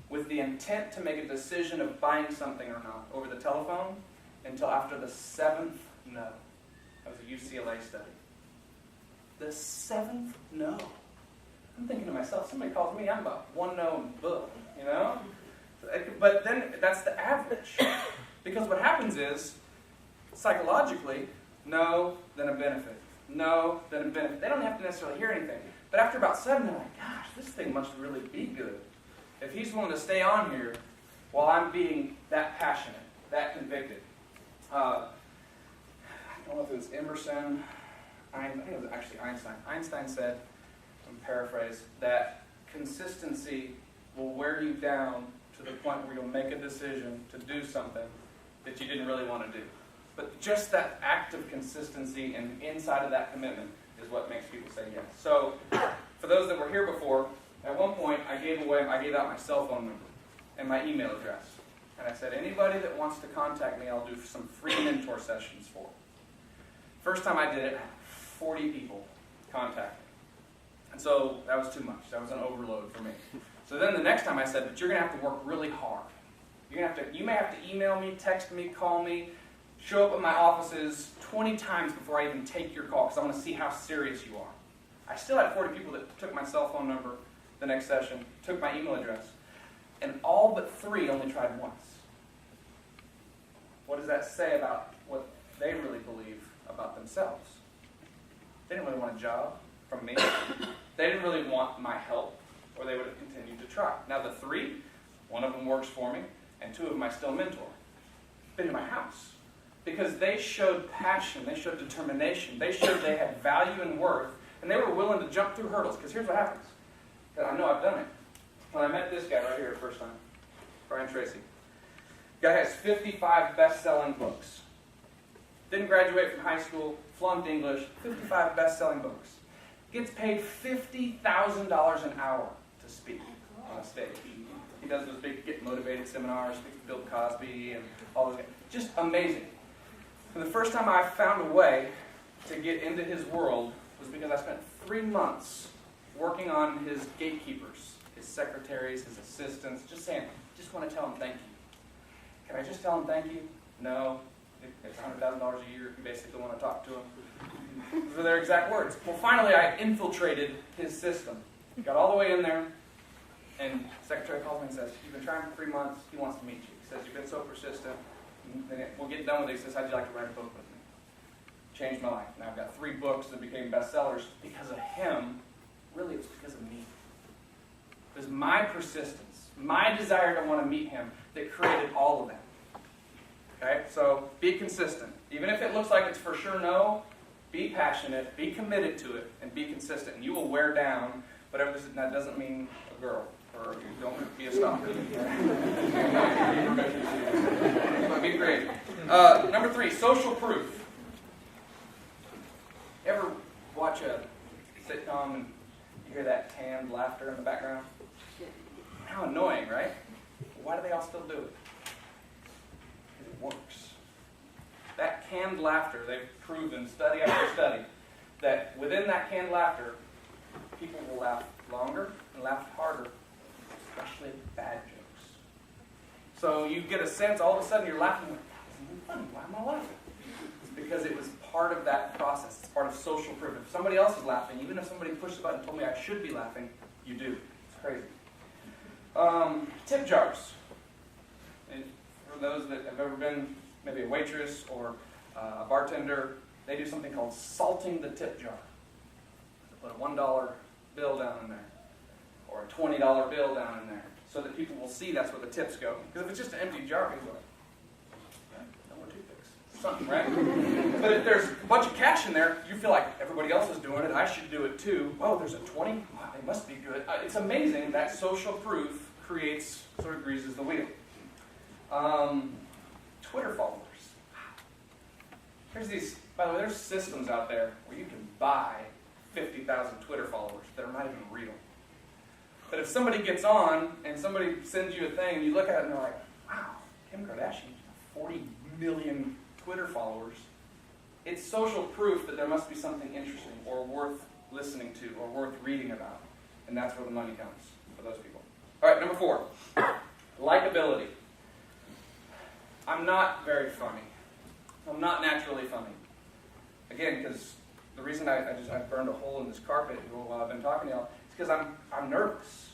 with the intent to make a decision of buying something or not over the telephone until after the 7th no. That was a UCLA study. The 7th no. I'm thinking to myself, somebody calls me, I'm about one no in the book, you know? But then that's the average. Because what happens is, psychologically, no, then a benefit. No, then a benefit. They don't have to necessarily hear anything. But after about 7, they're like, gosh, this thing must really be good. If he's willing to stay on here while I'm being that passionate, that convicted. I don't know if it was Emerson, I think it was actually Einstein. Einstein said, I'm paraphrase, that consistency will wear you down to the point where you'll make a decision to do something that you didn't really want to do. But just that act of consistency and inside of that commitment is what makes people say yes. So, for those that were here before, at one point I gave out my cell phone number and my email address. And I said, anybody that wants to contact me, I'll do some free mentor sessions for. First time I did it, 40 people contacted me. And so that was too much. That was an overload for me. So then the next time I said, but you're going to have to work really hard. You may have to email me, text me, call me, show up at my offices 20 times before I even take your call because I want to see how serious you are. I still had 40 people that took my cell phone number the next session, took my email address, and all but 3 only tried once. What does that say about what they really believe about themselves? They didn't really want a job from me. They didn't really want my help, or they would have continued to try. Now the 3, one of them works for me, and 2 of them I still mentor. Been in my house. Because they showed passion, they showed determination, they showed they had value and worth, and they were willing to jump through hurdles. Because here's what happens. I know I've done it. When I met this guy right here the first time, Brian Tracy. Guy has 55 best-selling books. Didn't graduate from high school, flunked English, 55 best-selling books. Gets paid $50,000 an hour to speak on a stage. He does those big Get Motivated seminars, speaks to Bill Cosby and all those guys. Just amazing. And the first time I found a way to get into his world was because I spent 3 months working on his gatekeepers, his secretaries, his assistants, just saying, just want to tell him thank you. Can I just tell him thank you? No. It's $100,000 a year if you basically want to talk to him. Those are their exact words. Well, finally, I infiltrated his system. Got all the way in there, and the secretary calls me and says, you've been trying for 3 months. He wants to meet you. He says, you've been so persistent. We'll get done with it. He says, how'd you like to write a book with me? Changed my life. Now I've got 3 books that became bestsellers because of him. Really, it was because of me. It was my persistence, my desire to want to meet him that created all of that. Okay? So be consistent. Even if it looks like it's for sure no, be passionate, be committed to it, and be consistent. And you will wear down whatever this is. That doesn't mean a girl, or you don't be a stalker. But be creative. Number 3, social proof. Ever watch a sitcom and you hear that canned laughter in the background? How annoying, right? Why do they all still do it? Because it works. That canned laughter, they've proven, study after study, that within that canned laughter, people will laugh longer and laugh harder, especially at bad jokes. So you get a sense, all of a sudden you're laughing, like, that isn't funny, why am I laughing? It's because it was part of that process. It's part of social proof. If somebody else is laughing, even if somebody pushed the button and told me I should be laughing, you do. It's crazy. Tip jars. And for those that have ever been maybe a waitress or a bartender, they do something called salting the tip jar. They put a $1 bill down in there or a $20 bill down in there so that people will see that's where the tips go. Because if it's just an empty jar, people are like, no more toothpicks. Something, right? But if there's a bunch of cash in there, you feel like everybody else is doing it, I should do it too. Oh, there's a 20? Wow, they must be good. It's amazing that social proof creates, sort of greases the wheel. Twitter followers. There's these, by the way, there's systems out there where you can buy 50,000 Twitter followers that are not even real. But if somebody gets on and somebody sends you a thing and you look at it and they're like, wow, Kim Kardashian has 40 million Twitter followers, it's social proof that there must be something interesting or worth listening to or worth reading about. And that's where the money comes for those people. All right, number 4, likability. I'm not very funny. I'm not naturally funny. Again, because the reason I burned a hole in this carpet while I've been talking to y'all is because I'm nervous.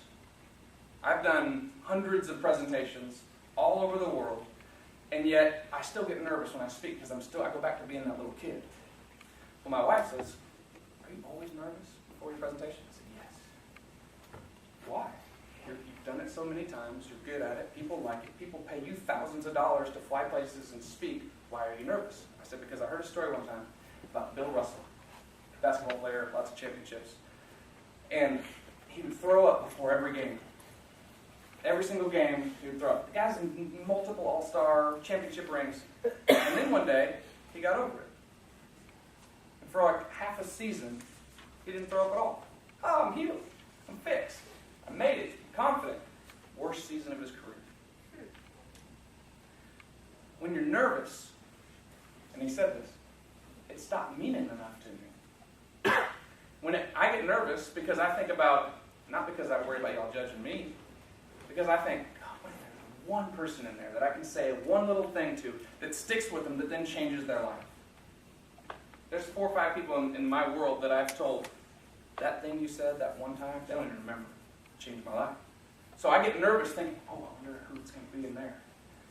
I've done hundreds of presentations all over the world, and yet I still get nervous when I speak because I go back to being that little kid. Well, my wife says, "Are you always nervous before your presentation?" I said, "Yes." Why? You've done it so many times. You're good at it. People like it. People pay you thousands of dollars to fly places and speak. Why are you nervous? I said, because I heard a story one time about Bill Russell, basketball player, lots of championships. And he would throw up before every game. Every single game, he would throw up. The guy's in multiple all-star championship rings. And then one day, he got over it. And for like half a season, he didn't throw up at all. Oh, I'm healed. I'm fixed. I made it. Confident. Worst season of his career. When you're nervous, and he said this, it stopped meaning enough to me. I get nervous because I think about, not because I worry about y'all judging me, because I think, God, what if there's one person in there that I can say one little thing to that sticks with them that then changes their life? There's 4 or 5 people in my world that I've told, that thing you said that one time, they don't even remember. It changed my life. So I get nervous thinking, oh, I wonder who it's going to be in there.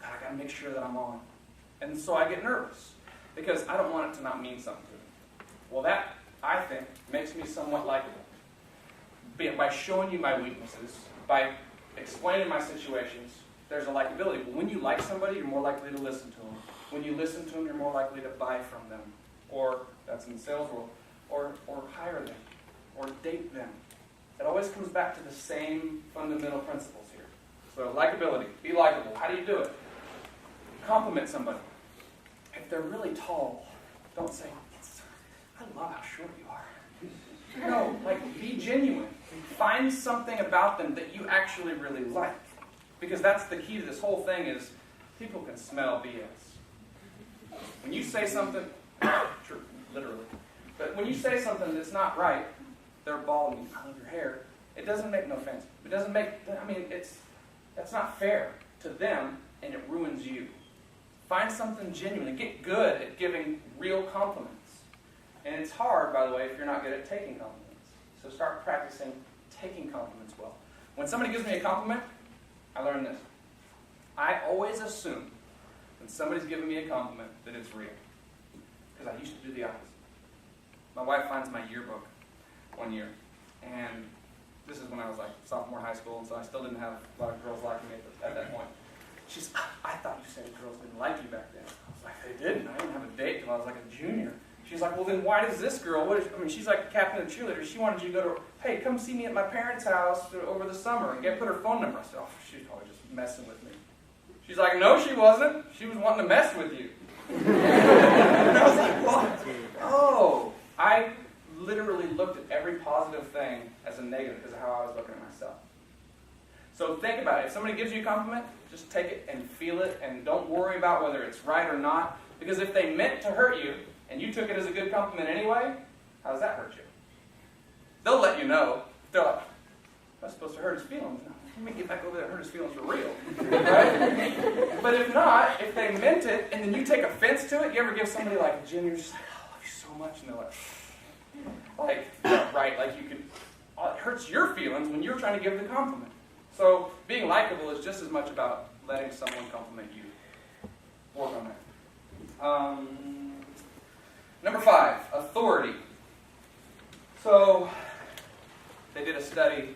God, I got to make sure that I'm on. And so I get nervous because I don't want it to not mean something to me. Well, that, I think, makes me somewhat likable. By showing you my weaknesses, by explaining my situations, there's a likability. But when you like somebody, you're more likely to listen to them. When you listen to them, you're more likely to buy from them. Or, that's in the sales world, or hire them, or date them. It always comes back to the same fundamental principles here. So likability, be likable. How do you do it? Compliment somebody. If they're really tall, don't say, I love how short you are. No, be genuine. Find something about them that you actually really like. Because that's the key to this whole thing is people can smell BS. When you say something, true, literally, but when you say something that's not right, they're bald and I love your hair, it doesn't make no sense. It doesn't make, that's not fair to them and it ruins you. Find something genuine and get good at giving real compliments. And it's hard, by the way, if you're not good at taking compliments. So start practicing taking compliments well. When somebody gives me a compliment, I learn this. I always assume when somebody's giving me a compliment that it's real. Because I used to do the opposite. My wife finds my yearbook one year, and this is when I was sophomore high school, and so I still didn't have a lot of girls liking me at that point. She's, I thought you said girls didn't like you back then. I was like, they didn't. I didn't have a date until I was a junior. She's like, well then why does this girl, she's like a captain of cheerleader. She wanted you to go to, hey, come see me at my parents' house over the summer and put her phone number. I said, oh, she's probably just messing with me. She's like, no, she wasn't. She was wanting to mess with you. And I was like, what? Oh, I literally looked at every positive thing as a negative because of how I was looking at myself. So think about it. If somebody gives you a compliment, just take it and feel it and don't worry about whether it's right or not. Because if they meant to hurt you and you took it as a good compliment anyway, how does that hurt you? They'll let you know. They're like, that's supposed to hurt his feelings. No, let me get back over there and hurt his feelings for real. Right? But if not, if they meant it and then you take offense to it, you ever give somebody a gin, you're just like, I love you so much, and they're right, you can, it hurts your feelings when you're trying to give the compliment. So being likable is just as much about letting someone compliment you. Work on that. Number 5, authority. So they did a study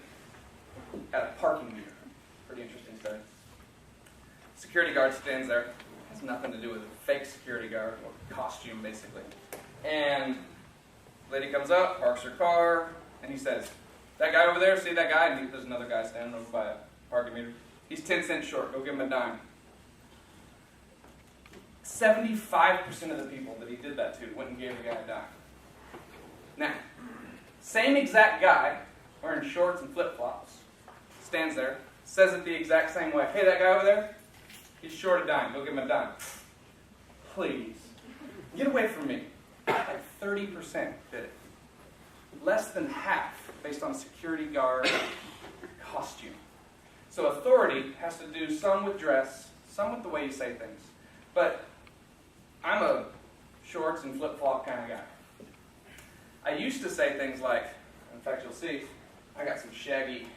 at a parking meter. Pretty interesting study. Security guard stands there. Has nothing to do with a fake security guard or costume, basically. And lady comes up, parks her car, and he says, that guy over there, see that guy? And there's another guy standing over by a parking meter. He's 10 cents short. Go give him a dime. 75% of the people that he did that to went and gave the guy a dime. Now, same exact guy, wearing shorts and flip-flops, stands there, says it the exact same way. Hey, that guy over there, he's short a dime. Go give him a dime. Please. Get away from me. 30% did it. Less than half based on security guard costume. So authority has to do some with dress, some with the way you say things. But I'm a shorts and flip-flop kind of guy. I used to say things like, in fact, you'll see, I got some shaggy,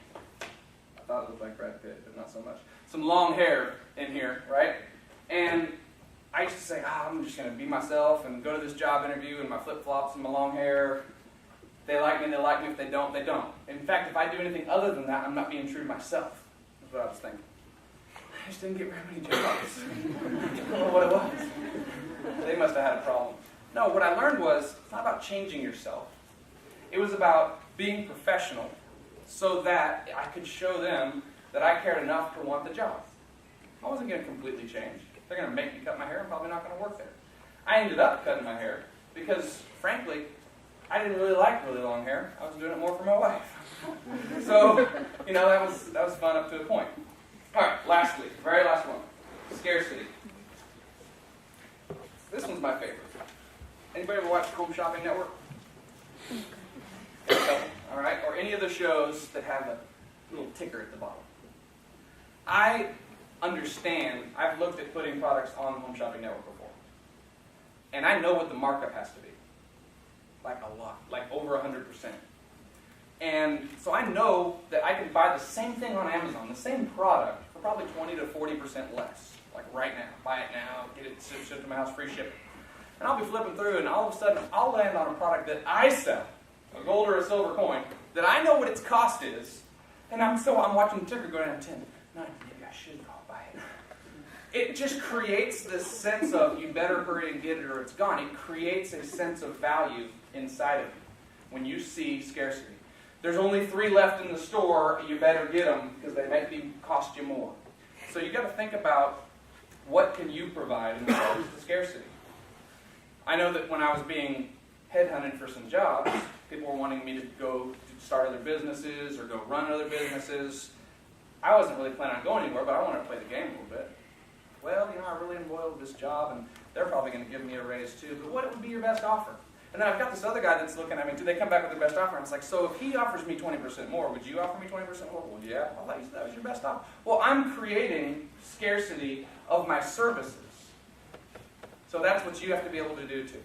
I thought it looked like Brad Pitt, but not so much, some long hair in here, right? And I used to say, I'm just going to be myself and go to this job interview in my flip-flops and my long hair. If they like me, they like me. If they don't, they don't. In fact, if I do anything other than that, I'm not being true to myself. That's what I was thinking. I just didn't get very many jobs. I don't know what it was. They must have had a problem. No, what I learned was, it's not about changing yourself. It was about being professional so that I could show them that I cared enough to want the job. I wasn't going to completely change. They're going to make me cut my hair. I'm probably not going to work there. I ended up cutting my hair because, frankly, I didn't really like really long hair. I was doing it more for my wife. So, that was fun up to a point. All right, lastly, very last one, scarcity. This one's my favorite. Anybody ever watch Home Shopping Network? All right, or any of the shows that have a little ticker at the bottom. I understand, I've looked at putting products on Home Shopping Network before. And I know what the markup has to be. Like a lot, like over 100%. And so I know that I can buy the same thing on Amazon, the same product, for probably 20 to 40% less. Like right now, buy it now, get it shipped to my house, free shipping. And I'll be flipping through and all of a sudden I'll land on a product that I sell, a gold or a silver coin, that I know what its cost is. And I'm watching the ticker go down 10, 9, maybe I should go buy it. It just creates this sense of you better hurry and get it or it's gone. It creates a sense of value inside of you when you see scarcity. There's only 3 left in the store, you better get them because they might cost you more. So you got to think about what can you provide in regards to scarcity. I know that when I was being headhunted for some jobs, people were wanting me to go start other businesses or go run other businesses. I wasn't really planning on going anywhere, but I wanted to play the game a little bit. Well, I really am loyal to this job, and they're probably going to give me a raise too, but what would be your best offer? And then I've got this other guy that's looking at me, do they come back with their best offer? And it's like, so if he offers me 20% more, would you offer me 20% more? Well, yeah, I thought you said that was your best offer. Well, I'm creating scarcity of my services. So that's what you have to be able to do too.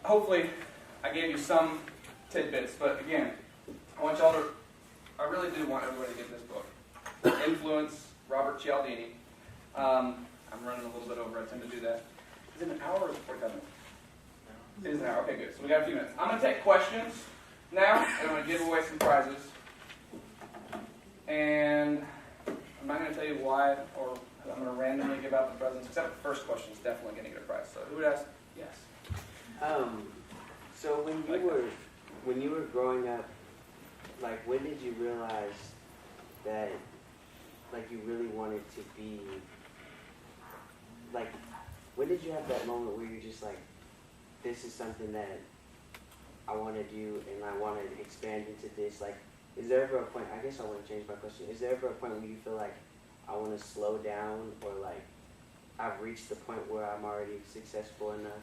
Hopefully, I gave you some tidbits, but again, I really do want everybody to get this book. Influence, Robert Cialdini. I'm running a little bit over, I tend to do that. Is it an hour or 45 minutes? It is an hour, okay, good. So we got a few minutes. I'm going to take questions now, and I'm going to give away some prizes. And I'm not going to tell you why, or I'm going to randomly give out the prizes, except the first question is definitely going to get a prize. So who would ask? Yes. So when you were growing up, like when did you realize that like you really wanted to be like when did you have that moment where you're just like, this is something that I want to do and I want to expand into this? Like, is there ever a point, I guess I want to change my question, is there ever a point where you feel like I want to slow down or like I've reached the point where I'm already successful enough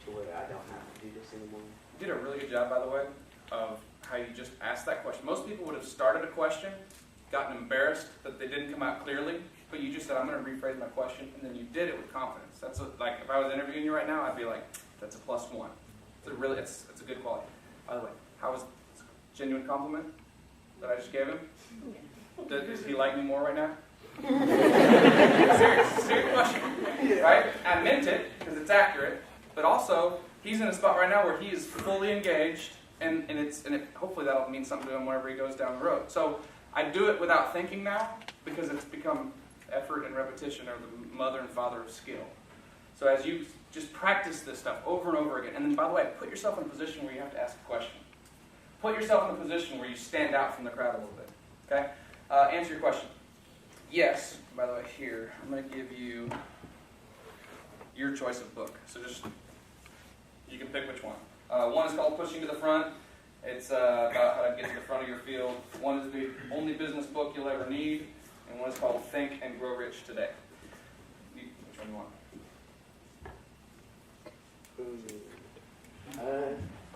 to where I don't have to do this anymore? You did a really good job, by the way, of how you just asked that question. Most people would have started a question, gotten embarrassed that they didn't come out clearly, but you just said, I'm going to rephrase my question, and then you did it with confidence. That's like, if I was interviewing you right now, I'd be like, that's a +1. It's a good quality. By the way, how was a genuine compliment that I just gave him? Does he like me more right now? Serious question, right? I meant it because it's accurate, but also he's in a spot right now where he is fully engaged, and hopefully that'll mean something to him whenever he goes down the road. So I do it without thinking now because it's become effort and repetition are the mother and father of skill. So as you just practice this stuff over and over again, and then by the way, put yourself in a position where you have to ask a question. Put yourself in a position where you stand out from the crowd a little bit. Okay? Answer your question. Yes. By the way, here I'm going to give you your choice of book. So just you can pick which one. One is called Pushing to the Front. It's about how to get to the front of your field. One is the only business book you'll ever need, and one is called Think and Grow Rich Today. Which one do you want?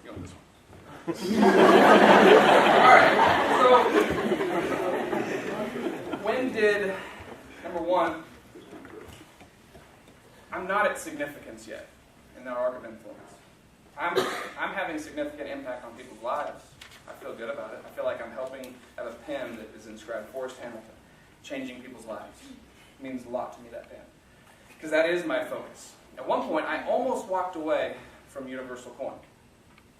You want this one? All right. So, when did, number one, I'm not at significance yet in the arc of influence. I'm having significant impact on people's lives. I feel good about it. I feel like I'm helping have a pen that is inscribed Forrest Hamilton, changing people's lives. It means a lot to me, that pen. Because that is my focus. At one point, I almost walked away from Universal Coin.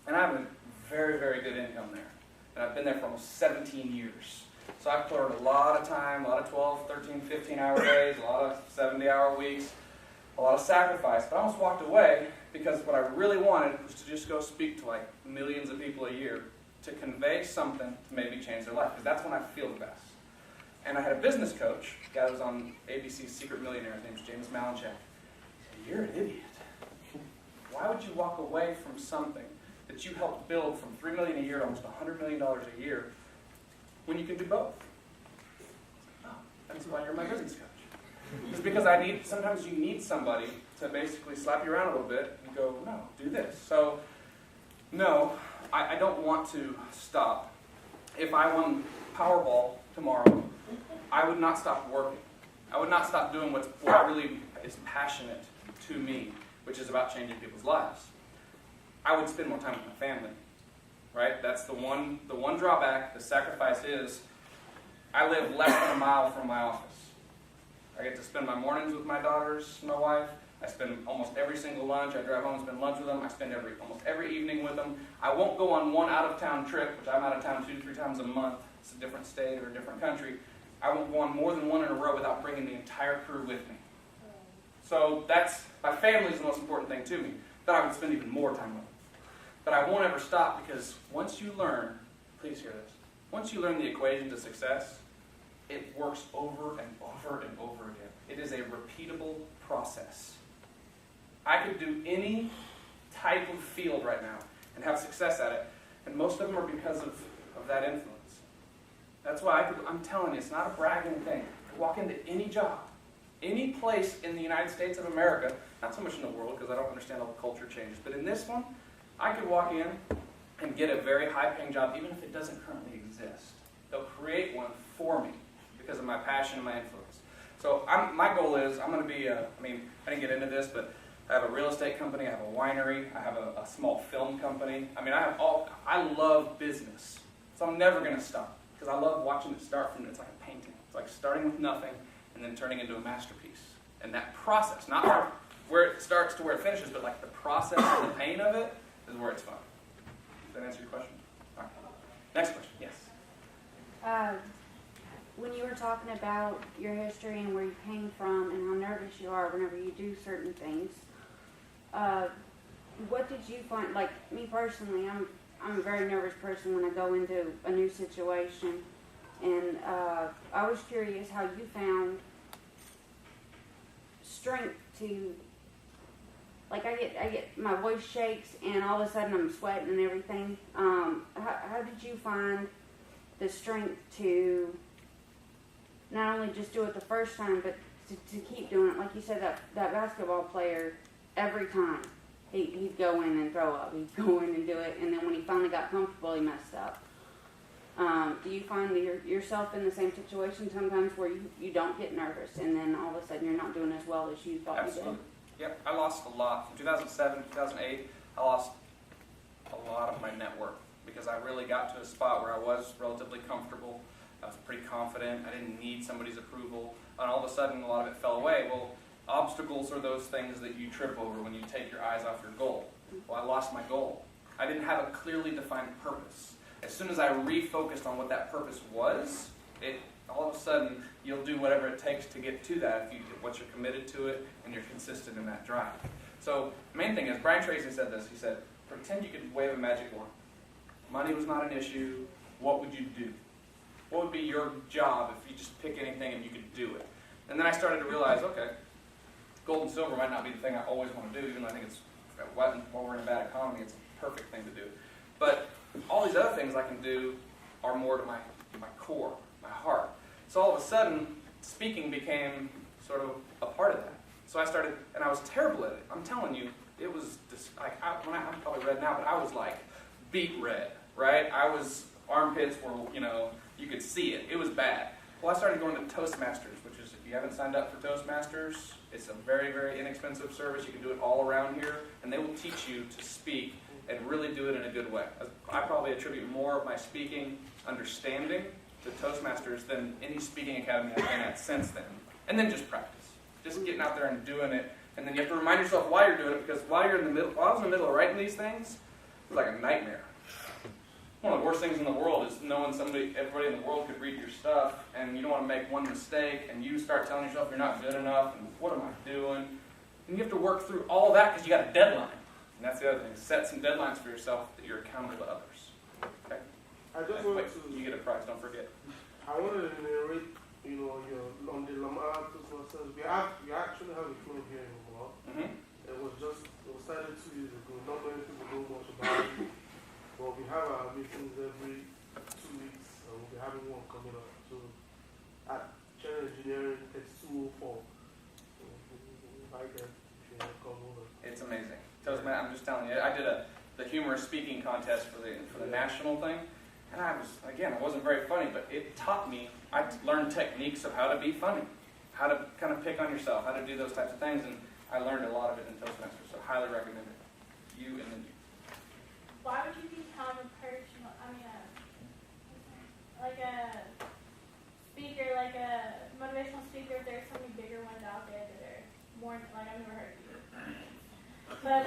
And I have a very, very good income there. And I've been there for almost 17 years. So I've poured a lot of time, a lot of 12, 13, 15-hour days, a lot of 70-hour weeks, a lot of sacrifice. But I almost walked away because what I really wanted was to just go speak to like millions of people a year to convey something to maybe change their life. Because that's when I feel the best. And I had a business coach, a guy that was on ABC's Secret Millionaire, his name's James Malinchak. He said, "You're an idiot. Why would you walk away from something that you helped build from $3 million a year to almost $100 million a year when you can do both?" Oh, that's why you're my business coach. It's because sometimes you need somebody to basically slap you around a little bit and go, no, do this. So, no, I don't want to stop. If I won Powerball tomorrow, I would not stop working. I would not stop doing what really is passionate to me, which is about changing people's lives. I would spend more time with my family, right? That's the one drawback. The sacrifice is I live less than a mile from my office. I get to spend my mornings with my daughters, my wife. I spend almost every single lunch. I drive home and spend lunch with them. I spend almost every evening with them. I won't go on one out-of-town trip, which I'm out of town 2 to 3 times a month. It's a different state or a different country. I won't go on more than one in a row without bringing the entire crew with me. So my family is the most important thing to me. But I would spend even more time with them. But I won't ever stop because once you learn, please hear this, once you learn the equation to success, it works over and over and over again. It is a repeatable process. I could do any type of field right now and have success at it, and most of them are because of that influence. That's why I'm telling you, it's not a bragging thing. I could walk into any job, any place in the United States of America, not so much in the world because I don't understand all the culture changes, but in this one, I could walk in and get a very high-paying job, even if it doesn't currently exist. They'll create one for me because of my passion and my influence. So my goal is I'm going to be, I didn't get into this, but I have a real estate company, I have a winery, I have a small film company. I love business. So I'm never going to stop because I love watching it start from, it's like a painting. It's like starting with nothing and then turning into a masterpiece. And that process, not where it starts to where it finishes, but like the process and the pain of it is where it's fun. Does that answer your question? All right. Next question, yes. When you were talking about your history and where you came from and how nervous you are whenever you do certain things, what did you find? Like me personally, I'm a very nervous person when I go into a new situation, and I was curious how you found strength to. Like I get my voice shakes and all of a sudden I'm sweating and everything. How did you find the strength to not only just do it the first time, but to keep doing it? Like you said, that basketball player, every time he'd go in and throw up, he'd go in and do it, and then when he finally got comfortable, he messed up. Do you find yourself in the same situation sometimes where you don't get nervous and then all of a sudden you're not doing as well as you thought Absolutely. you did? Yep, I lost a lot. From 2007 to 2008, I lost a lot of my network because I really got to a spot where I was relatively comfortable. I was pretty confident. I didn't need somebody's approval. And all of a sudden, a lot of it fell away. Well, obstacles are those things that you trip over when you take your eyes off your goal. Well, I lost my goal. I didn't have a clearly defined purpose. As soon as I refocused on what that purpose was, all of a sudden, you'll do whatever it takes to get to that once you're committed to it and you're consistent in that drive. So the main thing is, Brian Tracy said this, he said, pretend you could wave a magic wand. Money was not an issue. What would you do? What would be your job if you just pick anything and you could do it? And then I started to realize, okay, gold and silver might not be the thing I always want to do, even though I think it's, while we're in a bad economy, it's a perfect thing to do. But all these other things I can do are more to my core, my heart. So all of a sudden, speaking became sort of a part of that. So I started, and I was terrible at it. I'm telling you, it was, I'm probably red now, but I was like beet red, right? Armpits were, you could see it. It was bad. Well, I started going to Toastmasters, which is, if you haven't signed up for Toastmasters, it's a very, very inexpensive service. You can do it all around here, and they will teach you to speak and really do it in a good way. I probably attribute more of my speaking understanding to Toastmasters than any speaking academy I've been at since then. And then just practice. Just getting out there and doing it. And then you have to remind yourself why you're doing it, because while you're in the middle, while I was in the middle of writing these things, it was like a nightmare. One of the worst things in the world is knowing everybody in the world could read your stuff, and you don't want to make one mistake, and you start telling yourself you're not good enough, and what am I doing? And you have to work through all of that because you got a deadline. And that's the other thing. Set some deadlines for yourself that you're accountable to others. Okay? I just Wait, wanted to. you get a prize, don't forget. I wanted to narrate, your on the Lamar University. We actually have a club here in Lamar. Mm-hmm. It was started 2 years ago. Not many people know much about it. But we have our meetings every 2 weeks, and we'll be having one coming up. So at Channel Engineering, it's 204. So I can come over. It's amazing. I'm just telling you, I did the humorous speaking contest for the national thing, and I wasn't very funny, but it taught me. I learned techniques of how to be funny, how to kind of pick on yourself, how to do those types of things, and I learned a lot of it in Toastmasters. So highly recommend it. You and then you. Why would you become a personal, like a speaker, like a motivational speaker, if there's so many bigger ones out there that are more, like, I've never heard of you. But,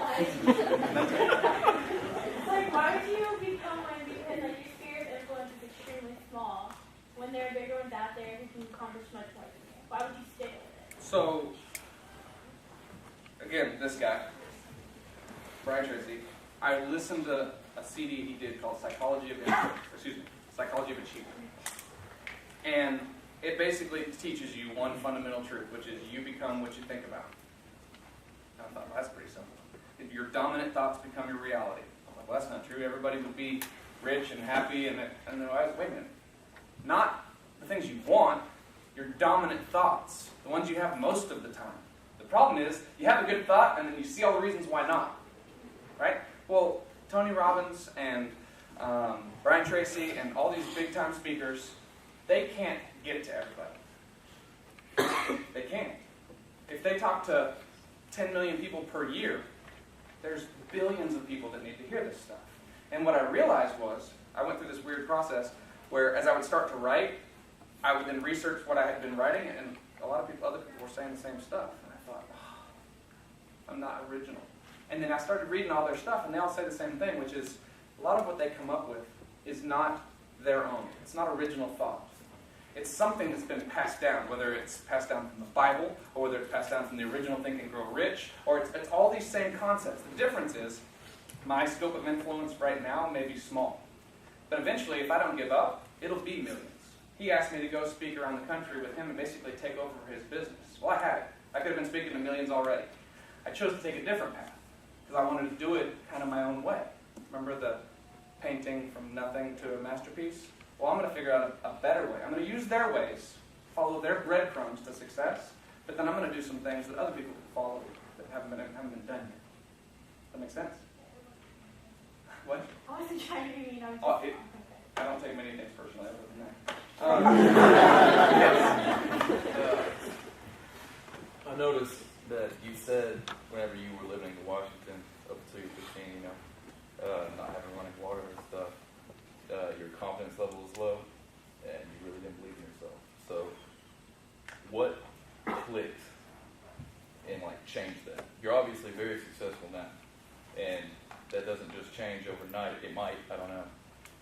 like, why would you become one? Because, like, your sphere of influence is extremely small when there are bigger ones out there who can accomplish much more than you. Why would you stick with it? So, again, this guy, Brian Tracy, I listened to a CD he did called Psychology of Achievement. And it basically teaches you one fundamental truth, which is you become what you think about. And I thought, well, that's pretty simple. Your dominant thoughts become your reality. I'm like, well, that's not true. Everybody would be rich and happy, and then I was, wait a minute. Not the things you want, your dominant thoughts, the ones you have most of the time. The problem is, you have a good thought, and then you see all the reasons why not. Right? Well, Tony Robbins and Brian Tracy and all these big-time speakers, they can't get to everybody. They can't. If they talk to 10 million people per year, there's billions of people that need to hear this stuff. And what I realized was, I went through this weird process where as I would start to write, I would then research what I had been writing, and other people were saying the same stuff. And I thought, I'm not original. And then I started reading all their stuff, and they all say the same thing, which is a lot of what they come up with is not their own. It's not original thought. It's something that's been passed down, whether it's passed down from the Bible, or whether it's passed down from the original Think and Grow Rich, or it's all these same concepts. The difference is my scope of influence right now may be small. But eventually, if I don't give up, it'll be millions. He asked me to go speak around the country with him and basically take over his business. Well, I had it. I could have been speaking to millions already. I chose to take a different path because I wanted to do it kind of my own way. Remember the painting from nothing to a masterpiece? Well, I'm going to figure out a better way. I'm going to use their ways, follow their breadcrumbs to success, but then I'm going to do some things that other people can follow that haven't been done yet. That make sense? What? I wasn't trying to be, I don't take many things personally other than that. I noticed that you said whenever you were living in Washington up until you were 15, not having running water and stuff, your confidence level was low and you really didn't believe in yourself. So what clicked and changed that? You're obviously very successful now, and that doesn't just change overnight. It might, I don't know.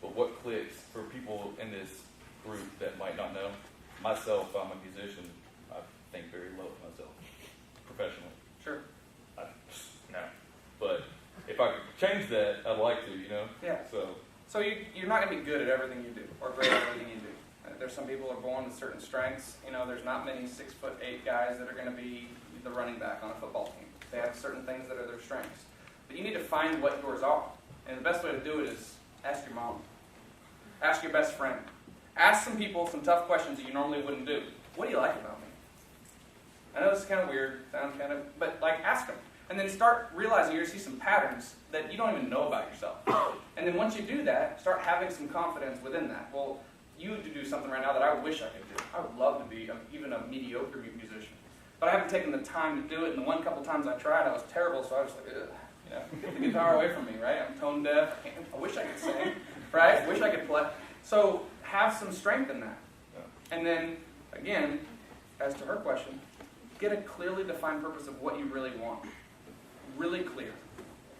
But what clicks for people in this group that might not know? Myself, I'm a musician. I think very low of myself, professionally. Sure. No. But if I could change that, I'd like to, Yeah. So you're not going to be good at everything you do, or great at everything you do. There's some people who are born with certain strengths. There's not many 6'8" guys that are going to be the running back on a football team. They have certain things that are their strengths. But you need to find what yours are. And the best way to do it is ask your mom. Ask your best friend. Ask some people some tough questions that you normally wouldn't do. What do you like about me? I know this is kind of weird, but ask them. And then start realizing you're going to see some patterns that you don't even know about yourself. And then once you do that, start having some confidence within that. Well, you do something right now that I wish I could do. I would love to be even a mediocre musician. But I haven't taken the time to do it, and the couple times I tried, I was terrible, so I was like, ugh. You know, get the guitar away from me, right? I'm tone deaf. I wish I could sing, right? I wish I could play. So have some strength in that. And then, again, as to her question, get a clearly defined purpose of what you really want. Really clear.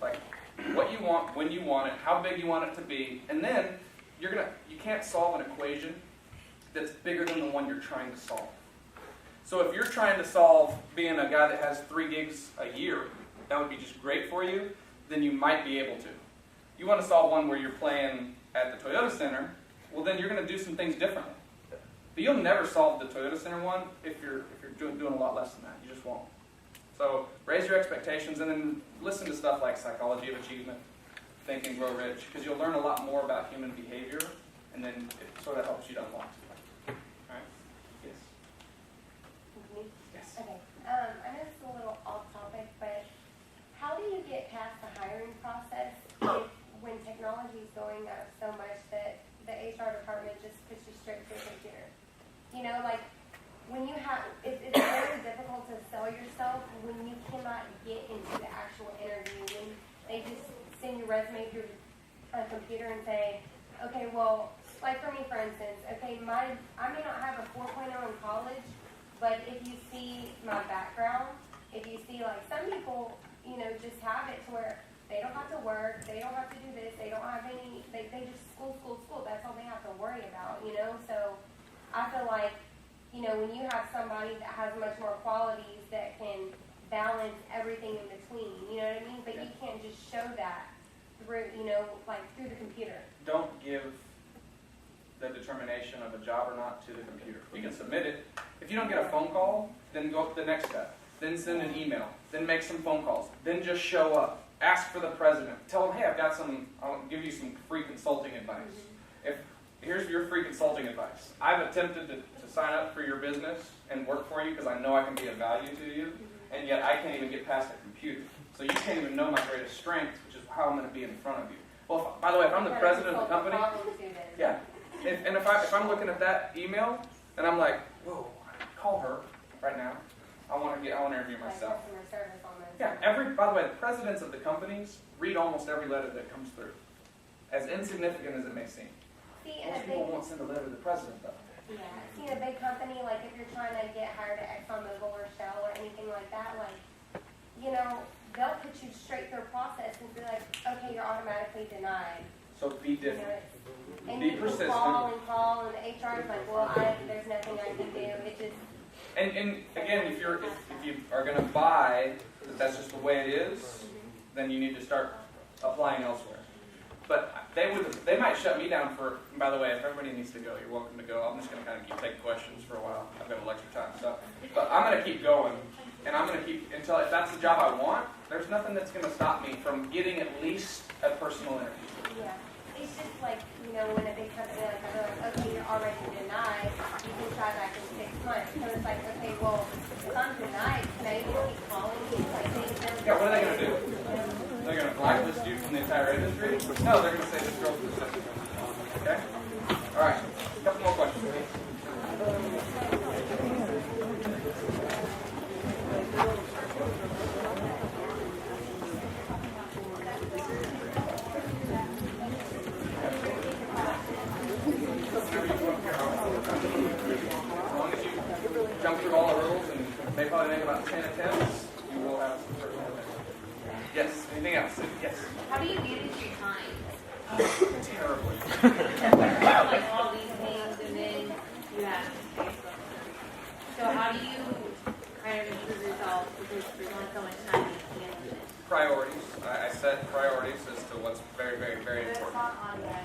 Like, what you want, when you want it, how big you want it to be, and then you can't solve an equation that's bigger than the one you're trying to solve. So if you're trying to solve being a guy that has 3 gigs a year, that would be just great for you, then you might be able to. You want to solve one where you're playing at the Toyota Center, well then you're going to do some things differently. But you'll never solve the Toyota Center one if you're doing a lot less than that. You just won't. So raise your expectations and then listen to stuff like Psychology of Achievement, Think and Grow Rich, because you'll learn a lot more about human behavior, and then it sort of helps you to unlock stuff. All right? Yes. Me? Yes. Okay. I know it's a little off topic, but how do you get past the hiring process when technology is going up so much that the HR department just puts you straight to a computer? You know, like when you have, it's very difficult to sell yourself when you cannot get into the actual interview. When they just send your resume through a computer and say, okay, well, like for me, for instance, okay, I may not have a 4.0 in college, but if you see my background, if you see like some people, you know, just have it to where they don't have to work, they don't have to do this, they don't have any, they just school, that's all they have to worry about, you know? So I feel like, you know, when you have somebody that has much more qualities that can balance everything in between, you know what I mean? But you can't just show that through, you know, like through the computer. Don't give the determination of a job or not to the computer. You can submit it. If you don't get a phone call, then go up to the next step. Then send an email. Then make some phone calls. Then just show up. Ask for the president. Tell him, hey, I'll give you some free consulting advice. Here's your free consulting advice. I've attempted to sign up for your business and work for you because I know I can be of value to you, and yet I can't even get past a computer. So you can't even know my greatest strength, which is how I'm going to be in front of you. Well, by the way, if I'm the president of the company, yeah. If I'm looking at that email and I'm like, whoa, call her right now. I want to interview myself. Yeah. By the way, the presidents of the companies read almost every letter that comes through, as insignificant as it may seem. Most people won't send a letter to the president, though. Yeah. See, a big company, like if you're trying to get hired at ExxonMobil or Shell or anything like that, like, you know, they'll put you straight through a process and be like, okay, you're automatically denied. So be different. You know, and be you persistent. can call, and the HR is like, well, there's nothing I can do. It just. And again, if you are going to buy that that's just the way it is, then you need to start applying elsewhere. But they might shut me down for. And by the way, if everybody needs to go, you're welcome to go. I'm just going to kind of keep taking questions for a while. I've got a lecture time stuff, but I'm going to keep going, and I'm going to keep until if that's the job I want. There's nothing that's going to stop me from getting at least a personal interview. Yeah. It's just like, you know, when a big company like that, they're like, okay, you're already denied, you can try back in 6 months. So it's like, okay, well, if I'm denied, can I even keep calling you? Like, yeah, what are they going to do? They're going to blacklist you from the entire industry? No, they're going to say this girl's persistent. Okay? All right. A couple more questions, please. Jump through all the rules, and they probably make about 10 attempts, you will have some personal attempts. Yes, anything else? Yes. How do you manage your time? Terribly. Like all these things, and then you have Facebook. So how do you kind of improve yourself because there's only so much time you can do it? Priorities. I set priorities as to what's very, very, very But it's important. not audio.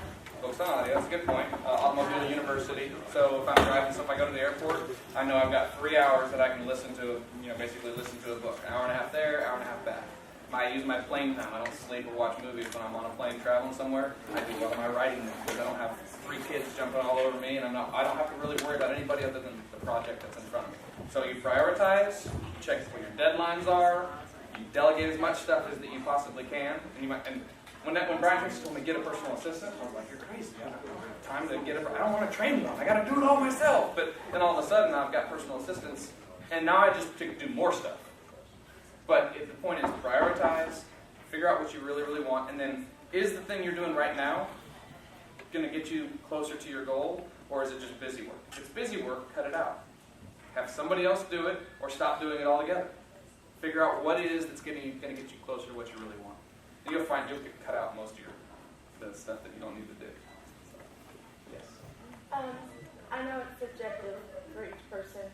Focus on audio, that's a good point. Automobile University. So if I'm driving, so if I go to the airport, I know I've got 3 hours that I can listen to, basically listen to a book. An hour and a half there, hour and a half back. I use my plane time. I don't sleep or watch movies when I'm on a plane traveling somewhere. I do a lot of my writing now because I don't have 3 kids jumping all over me, and I don't have to really worry about anybody other than the project that's in front of me. So you prioritize, you check what your deadlines are, you delegate as much stuff as that you possibly can, and when Brian Tracy told me get a personal assistant, I was like, you're crazy. I don't have time to get I don't want to train one. I got to do it all myself. But then all of a sudden, I've got personal assistants, and now I just do more stuff. But if the point is prioritize, Figure out what you really, really want, and then is the thing you're doing right now going to get you closer to your goal, or is it just busy work? If it's busy work, cut it out. Have somebody else do it, or stop doing it altogether. Figure out what it is that's going to get you closer to what you really want. And you'll find you'll get cut out most of the stuff that you don't need to do. So, yes. I know it's subjective for each person,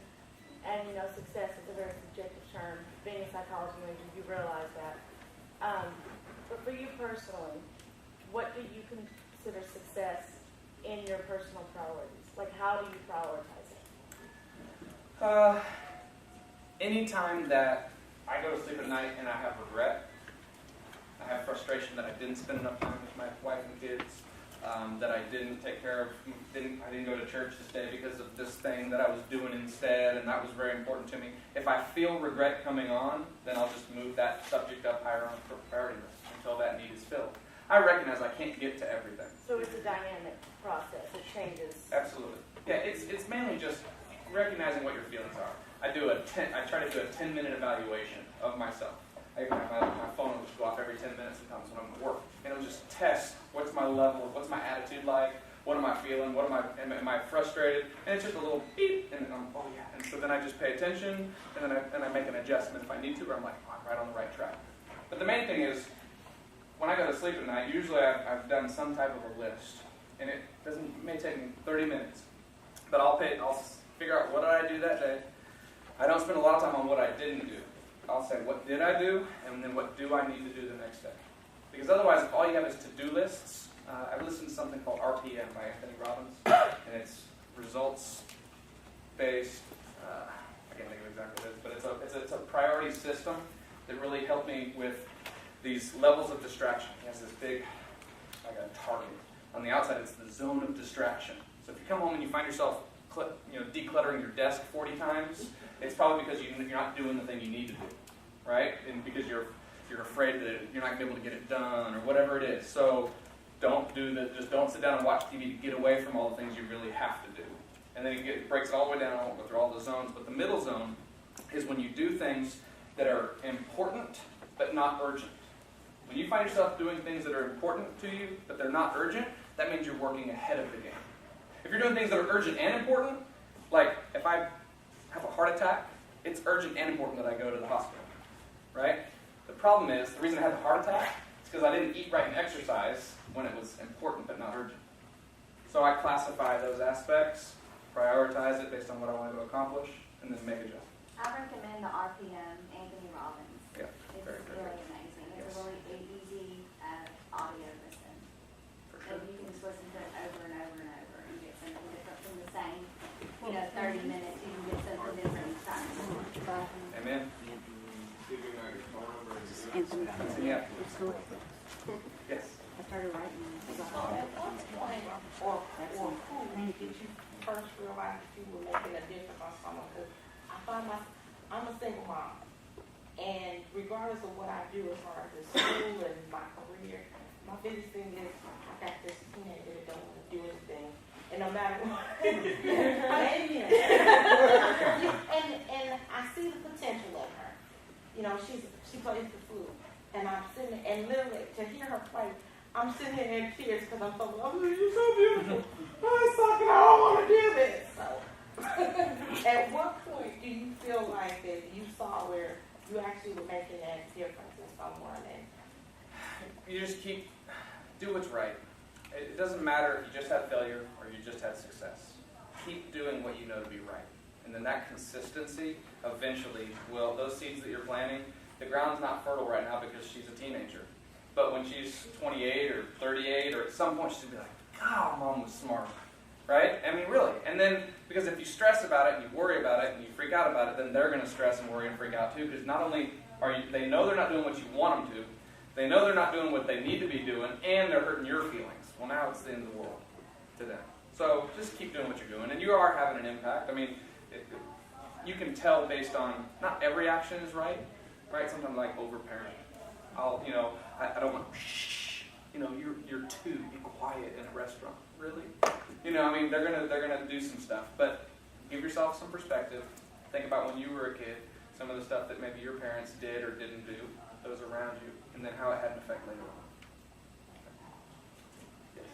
and success is a very subjective term. Being a psychology major, you realize that. But for you personally, what do you consider success in your personal priorities? Like, how do you prioritize it? Anytime that I go to sleep at night and I have regret, I have frustration that I didn't spend enough time with my wife and kids, that I didn't take care of, I didn't go to church this day because of this thing that I was doing instead, and that was very important to me. If I feel regret coming on, then I'll just move that subject up higher on the priority list until that need is filled. I recognize I can't get to everything. So it's a dynamic process. It changes. Absolutely. Yeah, it's mainly just recognizing what your feelings are. I try to do a 10-minute evaluation of myself. My phone will just go off every 10 minutes sometimes when I'm at work. And it'll just test what's my level, what's my attitude like, what am I feeling, am I frustrated? And it's just a little beep, and then oh yeah. And so then I just pay attention, and then I make an adjustment if I need to, or I'm like, oh, I'm right on the right track. But the main thing is, when I go to sleep at night, usually I've done some type of a list, and it may take me 30 minutes. But I'll figure out what did I do that day. I don't spend a lot of time on what I didn't do. I'll say, what did I do, and then what do I need to do the next day? Because otherwise, if all you have is to-do lists, I've listened to something called RPM by Anthony Robbins, and it's results-based, I can't think of exactly what it is, but it's a priority system that really helped me with these levels of distraction. He has this big, like a target. On the outside, it's the zone of distraction. So if you come home and you find yourself decluttering your desk 40 times, it's probably because you're not doing the thing you need to do, right? And because you're afraid that you're not going to be able to get it done or whatever it is. So just don't sit down and watch TV to get away from all the things you really have to do. And then it breaks it all the way down, I won't go through all the zones, but the middle zone is when you do things that are important but not urgent. When you find yourself doing things that are important to you but they're not urgent, that means you're working ahead of the game. If you're doing things that are urgent and important, like if I have a heart attack, it's urgent and important that I go to the hospital, right? The problem is, the reason I had the heart attack is because I didn't eat right and exercise when it was important but not urgent. So I classify those aspects, prioritize it based on what I want to accomplish, and then make adjustments. I recommend the RPM, Anthony Robbins. Yeah, It's very really amazing. It's Yes. a really easy audio listen. For So sure. you can just listen to it over and over and over and get something different from the same, 30 minutes. You can get something different each time. Amen. Anthony. Yeah. School. Yes. I started writing. At what point or who Thank you. did you first realize that you were making a difference on someone? Because I'm a single mom, and regardless of what I do as far as school and my career, my biggest thing is I got this teenager that don't want to do anything, and no matter what, and I see the potential of her. She plays the flute, and I'm sitting there, and literally to hear her play, I'm sitting here in tears because I'm so, you're so beautiful. Oh, it's sucking. I don't want to do this. So, at what point do you feel like that you saw where you actually were making that difference in someone? And You just do what's right. It doesn't matter if you just had failure or you just had success. Keep doing what you know to be right. And then that consistency eventually those seeds that you're planting, the ground's not fertile right now because she's a teenager. But when she's 28 or 38 or at some point she's going to be like, God, Mom was smart. Right? I mean, really. And then, because if you stress about it and you worry about it and you freak out about it, then they're going to stress and worry and freak out too, because not only they know they're not doing what you want them to, they know they're not doing what they need to be doing, and they're hurting your feelings. Well, now it's the end of the world to them. So just keep doing what you're doing, and you are having an impact. I mean, you can tell based on, not every action is right? Sometimes like over-parenting. I don't want, shh, you're two, be quiet in a restaurant. Really? They're gonna do some stuff, but give yourself some perspective. Think about when you were a kid. some of the stuff that maybe your parents did or didn't do, those around you, and then how it had an effect later on. Yes.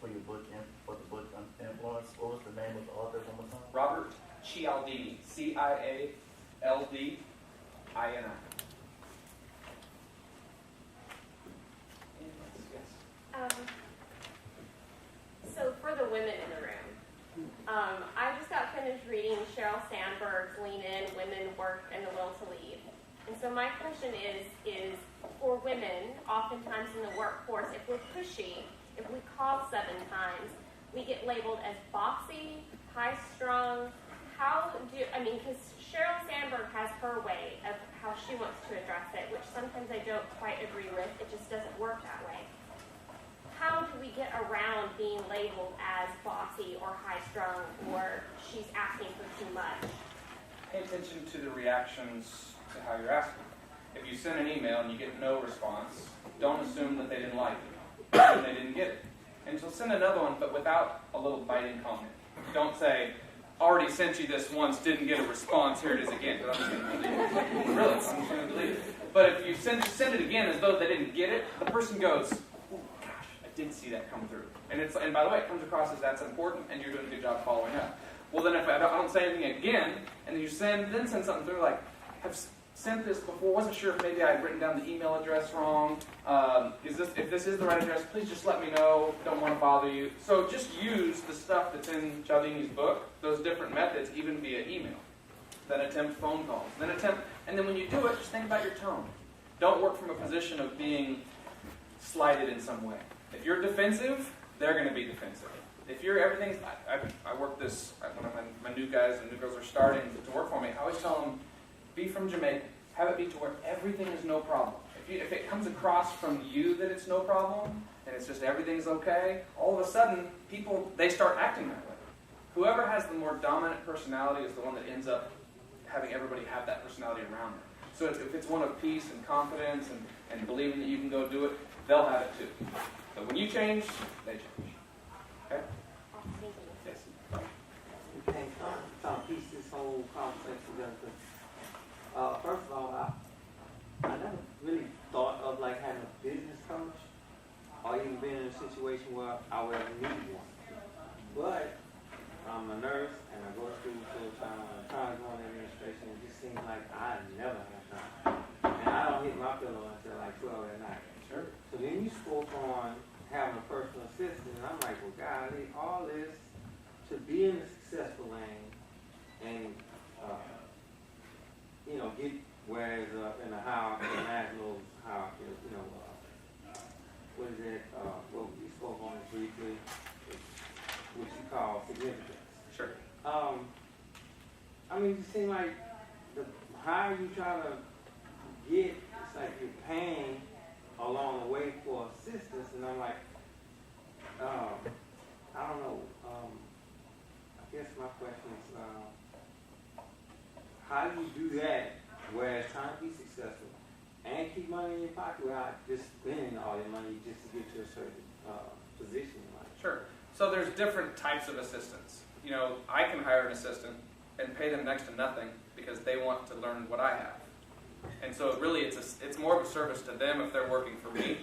For your book, for the book Influence, what was the name of the author one more time? Robert Cialdini, Cialdini. Yes. So for the women in the room, I just got finished reading Sheryl Sandberg's Lean In, Women, Work, and the Will to Lead. And so my question is for women, oftentimes in the workforce, if we're pushy, if we call 7 times, we get labeled as bossy, high-strung. Because Sheryl Sandberg has her way of how she wants to address it, which sometimes I don't quite agree with. It just doesn't work that way. How do we get around being labeled as bossy or high-strung or she's asking for too much? Pay attention to the reactions to how you're asking. If you send an email and you get no response, don't assume that they didn't like it, and they didn't get it. And so send another one, but without a little biting comment. Don't say, already sent you this once, didn't get a response, here it is again. But I'm just going to delete it. Really, I'm just going to delete it. But if you send it again as though they didn't get it, the person goes, oh gosh, I didn't see that come through. And by the way, it comes across as that's important, and you're doing a good job following up. Well, then if I don't say anything again, and then you send something through like, have sent this before, wasn't sure if maybe I had written down the email address wrong. If this is the right address, please just let me know. Don't want to bother you. So just use the stuff that's in Cialdini's book, those different methods, even via email. Then attempt phone calls. And then when you do it, just think about your tone. Don't work from a position of being slighted in some way. If you're defensive, they're going to be defensive. If you're everything's, I work this, when my new guys and new girls are starting to work for me, I always tell them, be from Jamaica. Have it be to where everything is no problem. If it comes across from you that it's no problem, and it's just everything's okay, all of a sudden, people, they start acting that way. Whoever has the more dominant personality is the one that ends up having everybody have that personality around them. So if it's one of peace and confidence and believing that you can go do it, they'll have it too. But when you change, they change. Okay? Yes. Okay, trying to piece this whole conversation together. First of all, I never really thought of like having a business coach or even being in a situation where I would ever need one. But I'm a nurse and I go to school full time. I'm trying to go in administration. It just seems like I never have time. And I don't hit my pillow until like 12 at night. Sure. So then you spoke on having a personal assistant, and I'm like, well, golly, all this to be in a successful lane and get whereas in a hierarchy, Maslow's hierarchy, what is it? Well, we spoke on it briefly, what you call significance. Sure. It just seems like the higher you try to get, it's like you're paying along the way for assistance, and I'm like, I don't know. I guess my question is, how do you do that whereas trying to be successful and keep money in your pocket without just spending all your money just to get to a certain position in life? Sure. So there's different types of assistants. I can hire an assistant and pay them next to nothing because they want to learn what I have. And so really it's more of a service to them if they're working for me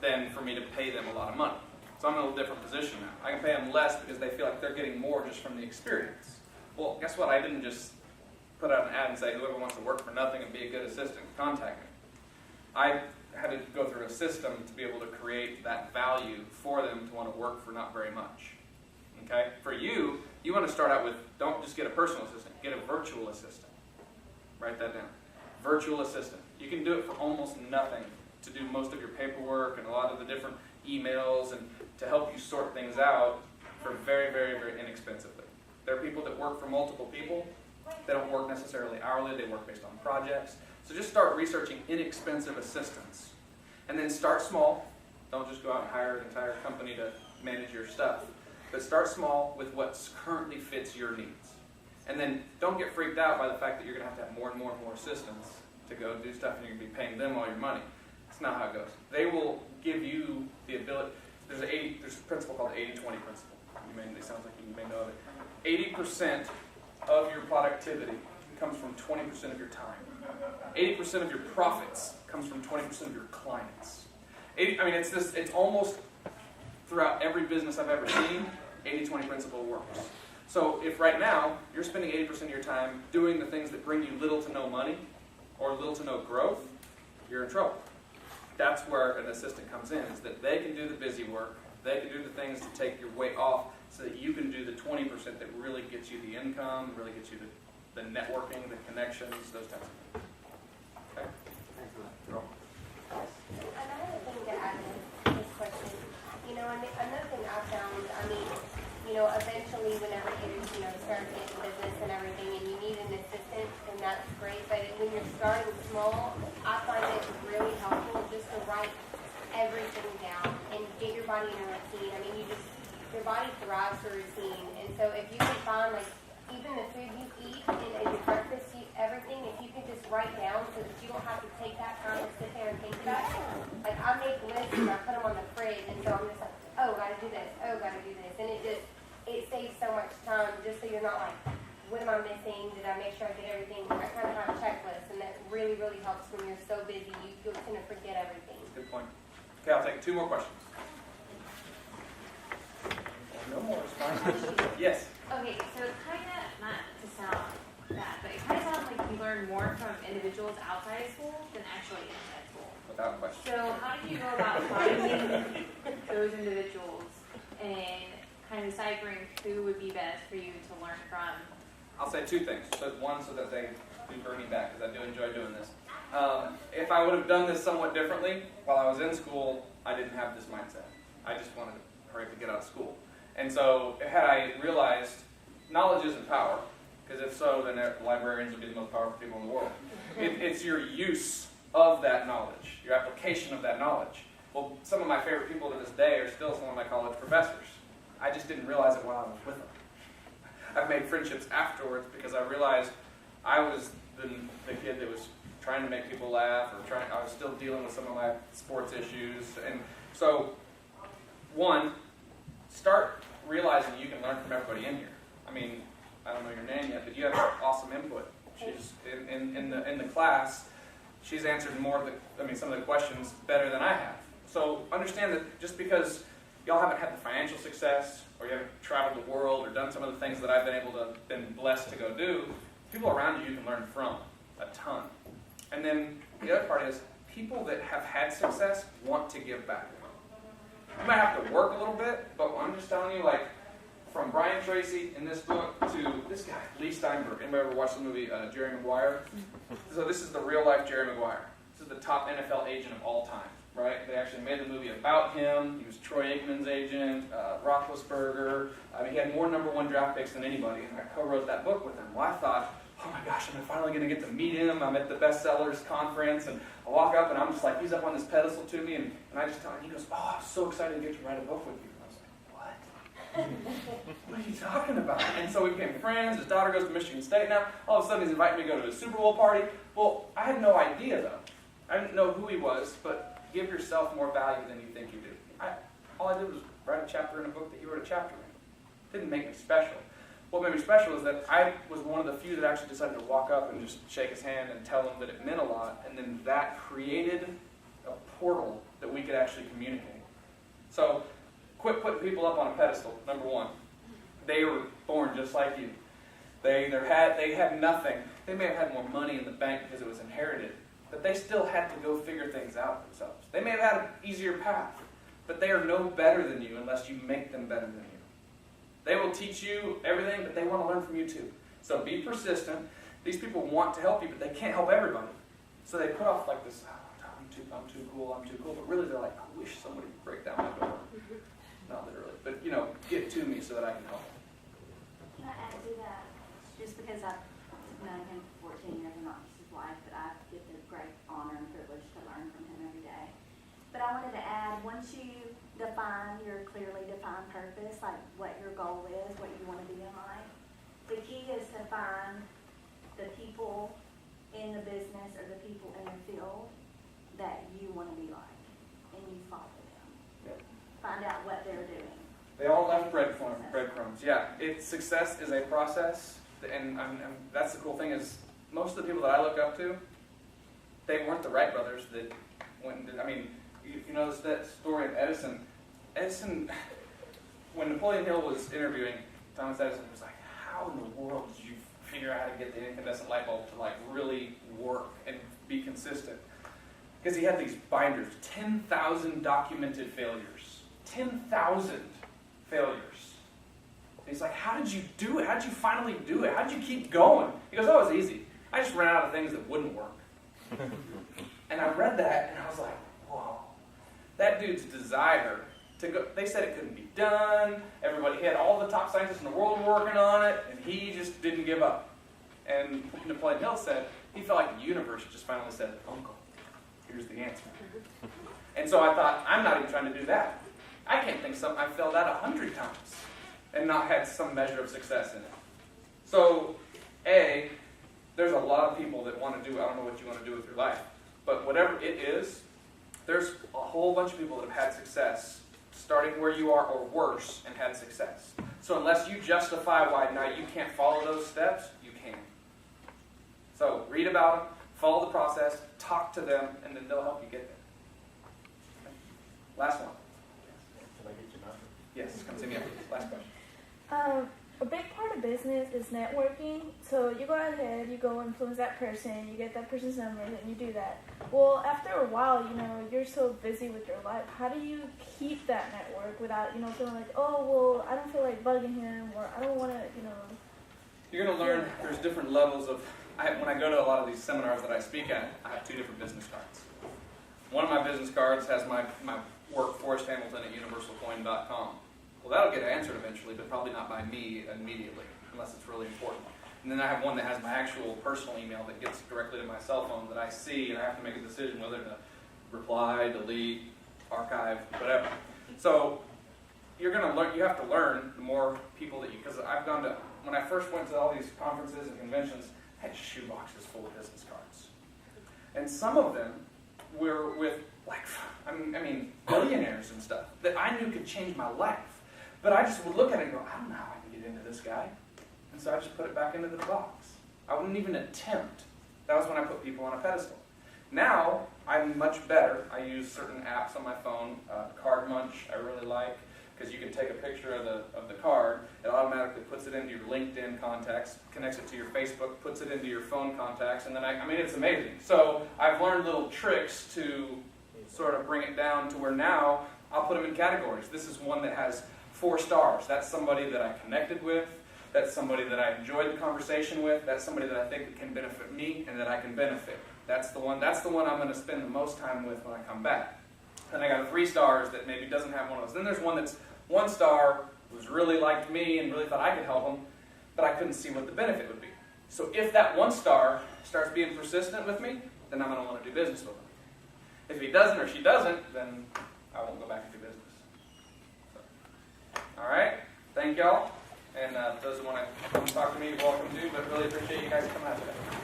than for me to pay them a lot of money. So I'm in a little different position now. I can pay them less because they feel like they're getting more just from the experience. Well, guess what? I didn't just put out an ad and say, whoever wants to work for nothing and be a good assistant, contact me. I had to go through a system to be able to create that value for them to want to work for not very much. Okay? For you want to start out with, don't just get a personal assistant, get a virtual assistant. Write that down. Virtual assistant. You can do it for almost nothing to do most of your paperwork and a lot of the different emails and to help you sort things out for very, very, very inexpensively. There are people that work for multiple people. They don't work necessarily hourly. They work based on projects. So just start researching inexpensive assistants. And then start small. Don't just go out and hire an entire company to manage your stuff. But start small with what currently fits your needs. And then don't get freaked out by the fact that you're going to have more and more and more assistants to go do stuff and you're going to be paying them all your money. That's not how it goes. They will give you the ability. There's a principle called the 80-20 principle. It sounds like you may know of it. 80% of your productivity comes from 20% of your time. 80% of your profits comes from 20% of your clients. It's almost throughout every business I've ever seen, 80-20 principle works. So if right now you're spending 80% of your time doing the things that bring you little to no money or little to no growth, you're in trouble. That's where an assistant comes in, is that they can do the busy work, they can do the things to take your weight off so that you can do the 20% that really gets you the income, really gets you the networking, the connections, those types of things. Okay? You're welcome. Another thing to add to this question, another thing I found, eventually whenever you, start getting business and everything and you need an assistant, and that's great, but when you're starting small, I find it really helpful just to write everything down and get your body in a routine. Your body thrives for routine, and so if you can find, even the food you eat and your breakfast, everything, if you can just write down so that you don't have to take that time to sit there and think about it. I make lists and I put them on the fridge, and so I'm just like, oh, gotta do this, and it saves so much time just so you're not like, what am I missing? Did I make sure I did everything? I kind of have a checklist, and that really, really helps when you're so busy, you tend to forget everything. Good point. Okay, I'll take 2 more questions. No more, it's fine. Yes? Okay, so it kind of, not to sound bad, but it kind of sounds like you learn more from individuals outside of school than actually inside school. Without question. So how did you go about finding those individuals and kind of deciphering who would be best for you to learn from? I'll say 2 things. So one, so that they do bring me back, because I do enjoy doing this. If I would have done this somewhat differently, while I was in school, I didn't have this mindset. I just wanted to hurry up and get out of school. And so had I realized knowledge isn't power, because if so, then librarians would be the most powerful people in the world. It's your use of that knowledge, your application of that knowledge. Well, some of my favorite people to this day are still some of my college professors. I just didn't realize it while I was with them. I've made friendships afterwards because I realized I was the kid that was trying to make people laugh, I was still dealing with some of my sports issues. And so, one, start realizing you can learn from everybody in here. I don't know your name yet, but you have awesome input. She's in the class. She's answered some of the questions better than I have. So understand that just because y'all haven't had the financial success, or you haven't traveled the world, or done some of the things that I've been blessed to go do, people around you can learn from a ton. And then the other part is people that have had success want to give back. You might have to work a little bit, but I'm just telling you, from Brian Tracy in this book to this guy, Lee Steinberg. Anybody ever watched the movie Jerry Maguire? So this is the real life Jerry Maguire. This is the top NFL agent of all time, right? They actually made the movie about him. He was Troy Aikman's agent, Roethlisberger. He had more #1 draft picks than anybody, and I co-wrote that book with him. Well, I thought, oh my gosh, am I finally going to get to meet him? I'm at the bestsellers conference, and I walk up, and I'm just like, he's up on this pedestal to me, and I just tell him, he goes, oh, I'm so excited to get to write a book with you. I was like, what? What are you talking about? And so we became friends. His daughter goes to Michigan State now. All of a sudden, he's inviting me to go to a Super Bowl party. Well, I had no idea, though. I didn't know who he was, but give yourself more value than you think you do. All I did was write a chapter in a book that you wrote a chapter in. It didn't make me special. What made me special is that I was one of the few that actually decided to walk up and just shake his hand and tell him that it meant a lot, and then that created a portal that we could actually communicate. So, quit putting people up on a pedestal, number one. They were born just like you. They had nothing. They may have had more money in the bank because it was inherited, but they still had to go figure things out themselves. They may have had an easier path, but they are no better than you unless you make them better than you. They will teach you everything, but they want to learn from you too. So be persistent. These people want to help you, but they can't help everybody. So they put off this, I'm too cool, but really they're like, I wish somebody would break down my door. Not literally, but get to me so that I can help. Can I add to that? Just because I've known him for 14 years and not just his wife, but I get the great honor and privilege to learn from him every day. But I wanted to add, once you define your clearly defined purpose, like what your goal is, what you want to be in life, the key is to find the people in the business or the people in the field that you want to be like, and you follow them. Yep. Find out what they're doing. They all left breadcrumbs. Yeah, success is a process, and that's the cool thing is most of the people that I look up to, they weren't the Wright brothers that went and did, I mean, you know that story of Edison? Edison, when Napoleon Hill was interviewing Thomas Edison, was like, how in the world did you figure out how to get the incandescent light bulb to like really work and be consistent? Because he had these binders, 10,000 documented failures. 10,000 failures. And he's like, how did you do it? How did you finally do it? How did you keep going? He goes, oh, it was easy. I just ran out of things that wouldn't work. And I read that and I was like, whoa. That dude's desire to go, they said it couldn't be done. Everybody, he had all the top scientists in the world working on it, and he just didn't give up. And Napoleon Hill said, he felt like the universe just finally said, Uncle, here's the answer. And so I thought, I'm not even trying to do that. I can't think I failed that 100 times and not had some measure of success in it. So, A, there's a lot of people that want to do, I don't know what you want to do with your life, but whatever it is, there's a whole bunch of people that have had success starting where you are or worse and had success. So unless you justify why now you can't follow those steps, you can. So read about them, follow the process, talk to them, and then they'll help you get there. Okay. Last one. Can I get your number? Yes, come see me after this. Last question. A big part of business is networking. So you go ahead, you go influence that person, you get that person's number, and you do that. Well, after a while, you're so busy with your life. How do you keep that network without, feeling like, oh, well, I don't feel like bugging him, or I don't want to, You're going to learn there's different levels of, when I go to a lot of these seminars that I speak at, I have 2 different business cards. One of my business cards has my work, Forrest Hamilton at universalcoin.com. Well, that'll get answered eventually, but probably not by me immediately, unless it's really important. And then I have one that has my actual personal email that gets directly to my cell phone that I see, and I have to make a decision whether to reply, delete, archive, whatever. So you're going to learn. You have to learn the more people that you, because I've gone to, when I first went to all these conferences and conventions, I had shoeboxes full of business cards. And some of them were with, billionaires and stuff that I knew could change my life. But I just would look at it and go, I don't know how I can get into this guy. And so I just put it back into the box. I wouldn't even attempt. That was when I put people on a pedestal. Now, I'm much better. I use certain apps on my phone. Card Munch, I really like, because you can take a picture of the card. It automatically puts it into your LinkedIn contacts, connects it to your Facebook, puts it into your phone contacts, and then it's amazing. So I've learned little tricks to sort of bring it down to where now I'll put them in categories. This is one that has 4 stars. That's somebody that I connected with. That's somebody that I enjoyed the conversation with. That's somebody that I think can benefit me and that I can benefit. That's the one I'm going to spend the most time with when I come back. Then I got a 3 stars that maybe doesn't have one of those. Then there's one that's 1 star, who's really liked me and really thought I could help them, but I couldn't see what the benefit would be. So if that 1 star starts being persistent with me, then I'm going to want to do business with them. If he doesn't or she doesn't, then I won't go back and do business. So, all right, thank y'all. And those who want to come talk to me, you're welcome to, but really appreciate you guys coming out today.